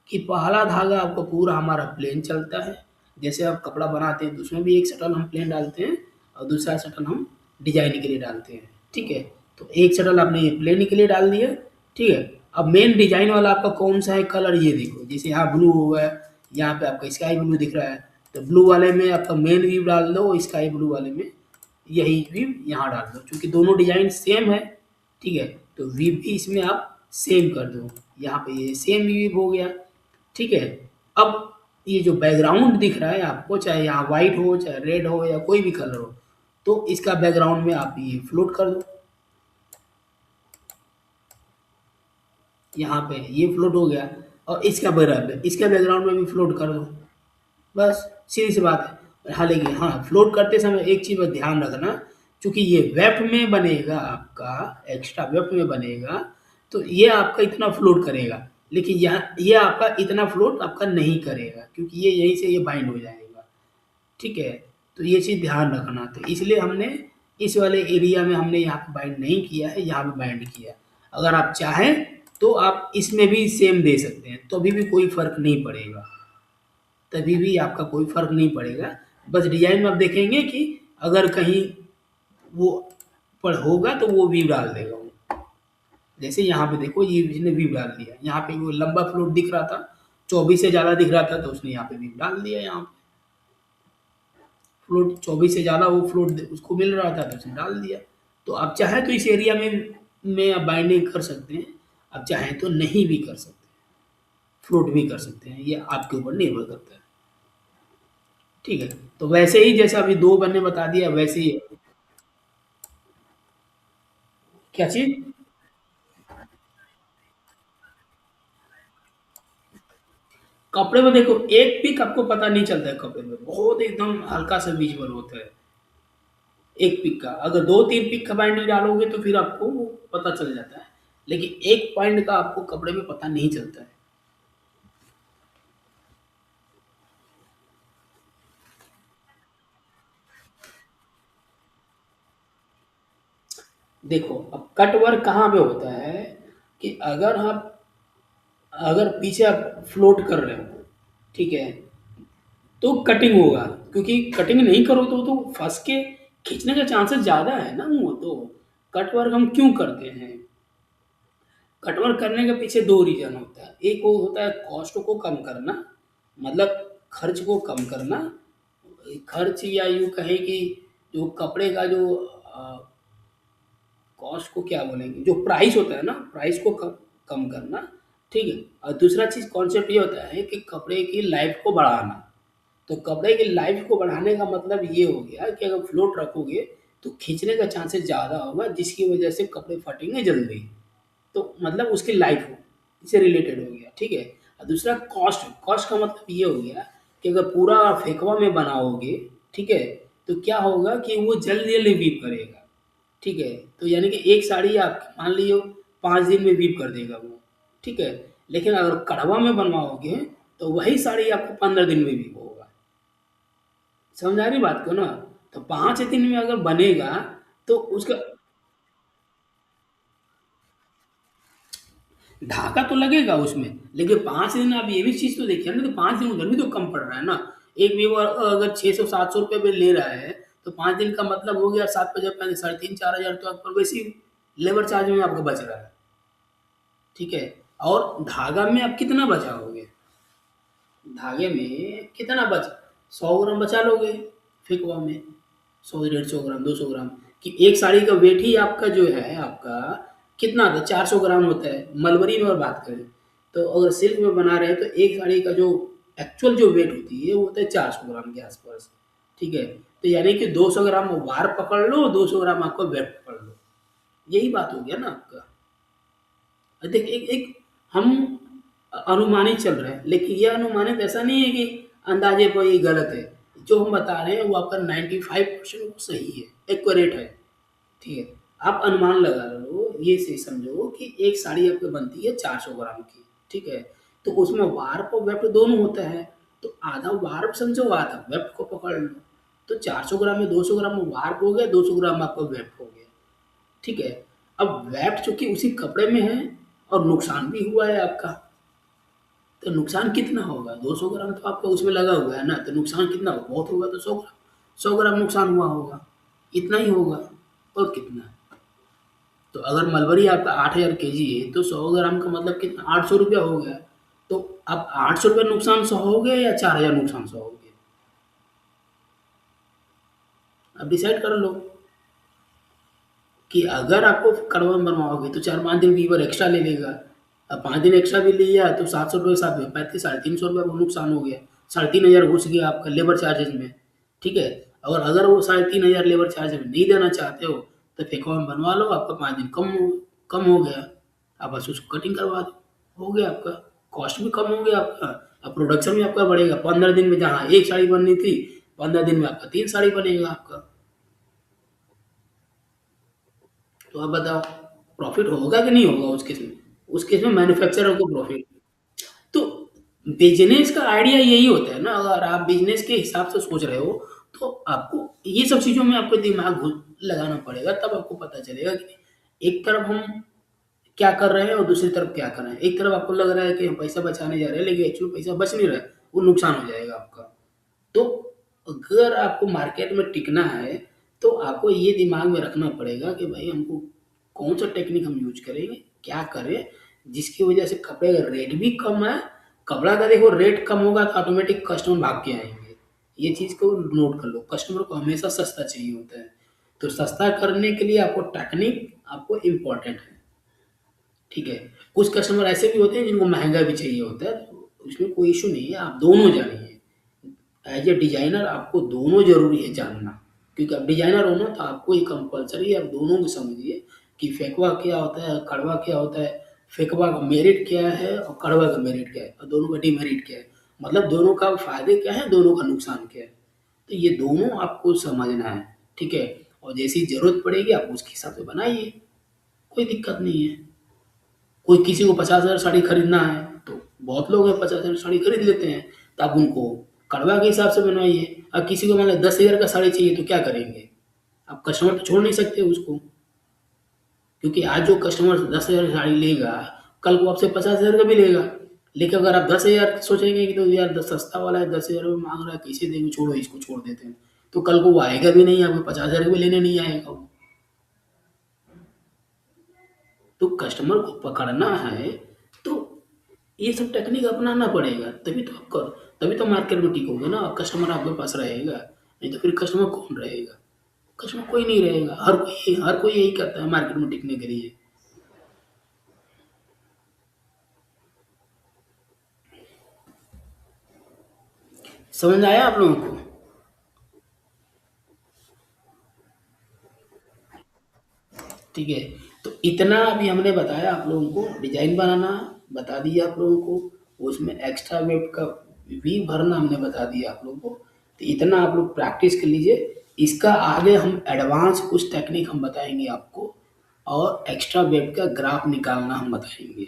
कि पहला धागा आपका पूरा हमारा प्लेन चलता है। जैसे आप कपड़ा बनाते हैं तो उसमें भी एक शटल हम प्लेन डालते हैं और दूसरा शटल हम डिजाइन के लिए डालते हैं, ठीक है। तो एक शटल आपने ये प्लेन के लिए डाल दिया, ठीक है। अब मेन डिजाइन वाला आपका कौन सा है कलर, ये देखो जैसे यहाँ ब्लू हुआ है, यहाँ पे आपका स्काई ब्लू दिख रहा है, तो ब्लू वाले में आपका मेन व्यू डाल दो, स्काई ब्लू वाले में यही व्यू यहाँ डाल दो, क्योंकि दोनों डिजाइन सेम है, ठीक है। तो व्यू भी इसमें आप सेम कर दो, यहाँ पे ये सेम व्यू हो गया, ठीक है। अब ये जो बैकग्राउंड दिख रहा है आपको, चाहे यहाँ व्हाइट हो चाहे रेड हो या कोई भी कलर हो, तो इसका बैकग्राउंड में आप ये फ्लोट कर दो, यहाँ पे ये फ्लोट हो गया। और इसका बराबर इसका बैकग्राउंड में भी फ्लोट कर दो, बस सीधी सी बात है। हालाँकि हाँ, फ्लोट करते समय एक चीज़ पर ध्यान रखना, चूँकि ये वेब में बनेगा आपका, एक्स्ट्रा वेब में बनेगा, तो ये आपका इतना फ्लोट करेगा। लेकिन यहाँ ये आपका इतना फ्लोट आपका नहीं करेगा, क्योंकि ये यहीं से ये बाइंड हो जाएगा, ठीक है। तो ये चीज़ ध्यान रखना, तो इसलिए हमने इस वाले एरिया में हमने यहाँ पे बाइंड नहीं किया है, यहाँ पे बाइंड किया। अगर आप चाहें तो आप इसमें भी सेम दे सकते हैं, तो अभी भी कोई फ़र्क नहीं पड़ेगा। तभी भी आपका कोई फ़र्क नहीं पड़ेगा। बस डिज़ाइन में आप देखेंगे कि अगर कहीं वो पर होगा तो वो व्यू डाल देगा वो। जैसे यहाँ पे देखो ये इसने व्यू डाल दिया, यहाँ पे वो लंबा फ्लोट दिख रहा था, 24 से ज़्यादा दिख रहा था, तो उसने यहाँ पे व्यू डाल दिया, यहाँ पे फ्लोट 24 से ज़्यादा वो फ्लोट उसको मिल रहा था तो उसने डाल दिया। तो आप चाहें तो इस एरिया में आप बाइंडिंग कर सकते हैं, आप चाहें तो नहीं भी कर सकते, फ्लोट भी कर सकते हैं, ये आपके ऊपर निर्भर करता है। ठीक है, तो वैसे ही जैसे अभी 2 मैंने बता दिया वैसे ही क्या चीज़? कपड़े में देखो एक पिक आपको पता नहीं चलता है कपड़े में, बहुत एकदम हल्का-सा विज़ुअल होता है, एक पिक का। अगर 2-3 पिक का बाइंडिंग डालोगे तो फिर आपको वो पता चल जाता है, लेकिन एक पॉइंट का आपको कपड़े में पता नहीं चलता है। देखो, अब कट वर्क कहाँ पे होता है कि अगर पीछे आप फ्लोट कर रहे हो, ठीक है? तो कटिंग होगा, क्योंकि कटिंग नहीं करो तो फँस के खींचने का चांसेस ज़्यादा है ना वो तो। कट वर्क हम क्यों करते हैं? कट वर्क करने के पीछे 2 रीज़न होता है। एक वो होता है कॉस्ट को कम करना, मतलब खर्च को कम करना। खर्च या यूँ कहें कि जो कपड़े का जो कॉस्ट को क्या बोलेंगे, जो प्राइस होता है ना, प्राइस को कम कम करना, ठीक है? और दूसरा चीज़ कॉन्सेप्ट ये होता है कि कपड़े की लाइफ़ को बढ़ाना। तो कपड़े की लाइफ़ को बढ़ाने का मतलब ये हो गया कि अगर फ्लोट रखोगे, तो खींचने का चांसेस ज़्यादा होगा, जिसकी वजह से कपड़े फटेंगे जल्दी। तो मतलब उसकी लाइफ़ हो, इससे रिलेटेड हो गया, ठीक है? और दूसरा कॉस्ट, कॉस्ट का मतलब ये हो गया कि अगर पूरा फेकवा में बनाओगे, ठीक है? तो क्या होगा कि वो जल्दी-जल्दी वीव करेगा। ठीक है? तो यानी कि एक साड़ी आप मान लियो 5 दिन में वीव कर देगा वो, ठीक है? लेकिन अगर कड़वा में बनवाओगे, तो वही साड़ी आपको 15 दिन में वीव होगा। समझ आ रही बात को ना? तो 5 दिन में अगर बनेगा, तो उसका धागा तो लगेगा उसमें, लेकिन 5 दिन आप ये भी चीज़ तो देखिए ना, तो 5 दिन उधर भी तो कम पड़ रहा है ना। एक वीवर अगर 600-700 रुपए में ले रहा है, तो 5 दिन का मतलब हो गया 7 पचे 35 साढ़े 3-4 हज़ार तो आपका वैसे ही लेबर चार्ज में आपका बच रहा है। ठीक है? और धागा में आप कितना बचाओगे? धागे में कितना 100 ग्राम बचा लोगे फेकुआ में, 100 150 ग्राम, 200 ग्राम, कि एक साड़ी का वेट ही आपका जो है आपका कितना आता है, 400 ग्राम होता है। मलबरी में अगर बात करें, तो अगर सिल्क में बना रहे हैं तो एक साड़ी का जो एक्चुअल जो वेट होती है वो होता है 400 ग्राम के आस-पास, ठीक है? तो यानी कि 200 ग्राम वार पकड़ लो, 200 ग्राम आपका वेट पकड़ लो। यही बात हो गया ना आपका। देखिए एक एक हम अनुमानित चल रहे हैं, लेकिन ये अनुमानित ऐसा नहीं है कि अंदाज़े पर ये गलत है। जो हम बता रहे हैं वो आपका 95% वो सही है, एक्यूरेट है, ठीक है? आप अनुमान लगा लो, ये से समझो कि एक साड़ी आपकी बनती है 400 ग्राम की, ठीक है? तो उसमें वार्प और वेप्ट दोनों होता है, तो आधा वार्प समझो, आधा वेप्ट को पकड़ लो। तो 400 ग्राम में 200 ग्राम वार्प हो गया, 200 ग्राम आपका वेप्ट हो गया। ठीक है? अब वेट चूँकि उसी कपड़े में है और नुकसान भी हुआ है आपका, तो नुकसान कितना होगा? 200 ग्राम तो आपका उसमें लगा हुआ है ना, तो नुकसान कितना होगा? बहुत होगा तो 100 ग्राम नुकसान हुआ होगा, इतना ही होगा और कितना। तो अगर मलबरी आपका 8,000 केजी है तो 100 ग्राम का मतलब कितना? 800 रुपया हो गया। तो अब 800 रुपये नुकसान सहोगे या 4,000 नुकसान सहोगे? अब डिसाइड कर लो कि अगर आपको कड़वा बनवाओगे तो 4-5 दिन वीवर एक्स्ट्रा ले लेगा। अब 5 दिन एक्स्ट्रा भी लिया तो 700 रुपये के साथ में 35 350 रुपये वो नुकसान हो गया। 3,500 घुस गया आपका लेबर चार्जेज़ में, ठीक है? और अगर वो 3,500 लेबर चार्ज में नहीं देना चाहते हो तो फेंकवा में बनवा लो, आपका 5 दिन कम हो गया। आप बस उसको कटिंग करवा दो, हो गया आपका। कॉस्ट भी कम हो गया आपका, अब प्रोडक्शन भी आपका बढ़ेगा। 15 दिन में जहाँ 1 साड़ी बननी थी, 15 दिन में आपका 3 साड़ी बनेगा आपका। तो आप बताओ प्रॉफिट होगा कि नहीं होगा उस केस में? उस केस में मैन्युफैक्चरर को प्रॉफिट। तो बिज़नेस का आइडिया यही होता है ना, अगर आप बिज़नेस के हिसाब से सोच रहे हो, तो आपको ये सब चीज़ों में आपको दिमाग लगाना पड़ेगा, तब आपको पता चलेगा कि एक तरफ हम क्या कर रहे हैं और दूसरी तरफ क्या कर रहे हैं। एक तरफ आपको लग रहा है कि हम पैसा बचाने जा रहे हैं, लेकिन एक्चुअल पैसा बच नहीं रहा है, वो नुकसान हो जाएगा आपका। तो अगर आपको मार्केट में टिकना है, तो आपको ये दिमाग में रखना पड़ेगा कि भाई हमको कौन-सा टेक्निक हम यूज़ करेंगे, क्या करें, जिसकी वजह से कपड़े का रेट भी कम है। कपड़ा का देखो रेट कम होगा तो ऑटोमेटिक कस्टमर भाग के आएँगे। ये चीज़ को नोट कर लो, कस्टमर को हमेशा सस्ता चाहिए होता है। तो सस्ता करने के लिए आपको टेक्निक आपको इम्पोर्टेंट है, ठीक है? कुछ कस्टमर ऐसे भी होते हैं जिनको महँगा भी चाहिए होता है, तो उसमें कोई इश्यू नहीं है, आप दोनों जानिए। एज ए डिजाइनर आपको दोनों ज़रूरी है जानना, क्योंकि आप डिजाइनर हो ना तो आपको ये कंपल्सरी है, आप दोनों को समझिए कि फेंकवा क्या होता है, कड़वा क्या होता है, फेंकवा का मेरिट क्या है और कड़वा का मेरिट क्या है और दोनों का डिमेरिट क्या है, मतलब दोनों का फ़ायदे क्या है, दोनों का नुकसान क्या है। तो ये दोनों आपको समझना है, ठीक है? और जैसी ज़रूरत पड़ेगी आप उसके हिसाब से बनाइए, कोई दिक्कत नहीं है। कोई किसी को 50,000 साड़ी खरीदना है, तो बहुत लोग हैं 50,000 साड़ी खरीद लेते हैं, तो आप उनको कड़वा के हिसाब से बनवाइए। अब किसी को मान लो 10,000 का साड़ी चाहिए तो क्या करेंगे? आप कस्टमर तो छोड़ नहीं सकते उसको, क्योंकि आज जो कस्टमर 10,000 की साड़ी लेगा, कल को आपसे 50,000 का भी लेगा। लेकिन अगर आप 10,000 सोचेंगे कि तो यार सस्ता वाला है 10,000 में माँग रहा है, कैसे देंगे, छोड़ो इसको छोड़ देते हैं। तो कल को वो आएगा भी नहीं, आपको 50,000 का भी लेने नहीं आएगा वो। तो कस्टमर को पकड़ना है, तो ये सब टेक्निक अपनाना पड़ेगा, तभी तो मार्केट में टिकोगे ना, कस्टमर आपके पास रहेगा, नहीं तो फिर कस्टमर कौन रहेगा? कस्टमर कोई नहीं रहेगा, हर कोई यही करता है मार्केट में टिकने के लिए। समझ आया आप लोगों को? ठीक है, तो इतना अभी हमने बताया आप लोगों को, डिजाइन बनाना बता दिया आप लोगों को, उसमें एक्स्ट्रा वेब का वी भरना हमने बता दिया आप लोगों को। तो इतना आप लोग प्रैक्टिस कर लीजिए, इसका आगे हम एडवांस कुछ टेक्निक हम बताएंगे आपको, और एक्स्ट्रा वेब का ग्राफ निकालना हम बताएंगे,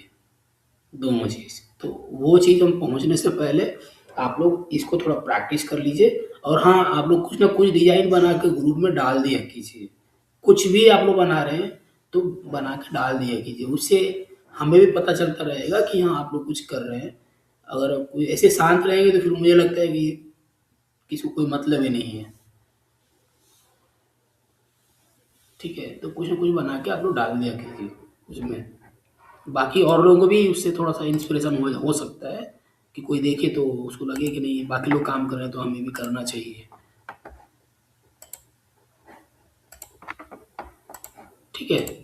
दोनों चीज़। तो वो चीज़ हम पहुँचने से पहले आप लोग इसको थोड़ा प्रैक्टिस कर लीजिए। और हाँ, आप लोग कुछ ना कुछ डिज़ाइन बना के ग्रुप में डाल दिया कीजिए। कुछ भी आप लोग बना रहे हैं, तो बना के डाल दिया कीजिए। उससे हमें भी पता चलता रहेगा कि हाँ, आप लोग कुछ कर रहे हैं। अगर आप कोई ऐसे शांत रहेंगे तो फिर मुझे लगता है कि किसी को कोई मतलब ही नहीं है। ठीक है? तो कुछ ना कुछ बना के आप लोग डाल दिया कीजिए उसमें। बाकी और लोगों को भी उससे थोड़ा-सा इंस्पिरेशन हो सकता है कि कोई देखे तो उसको लगे कि नहीं बाकी लोग काम कर रहे हैं तो हमें भी करना चाहिए। ठीक है?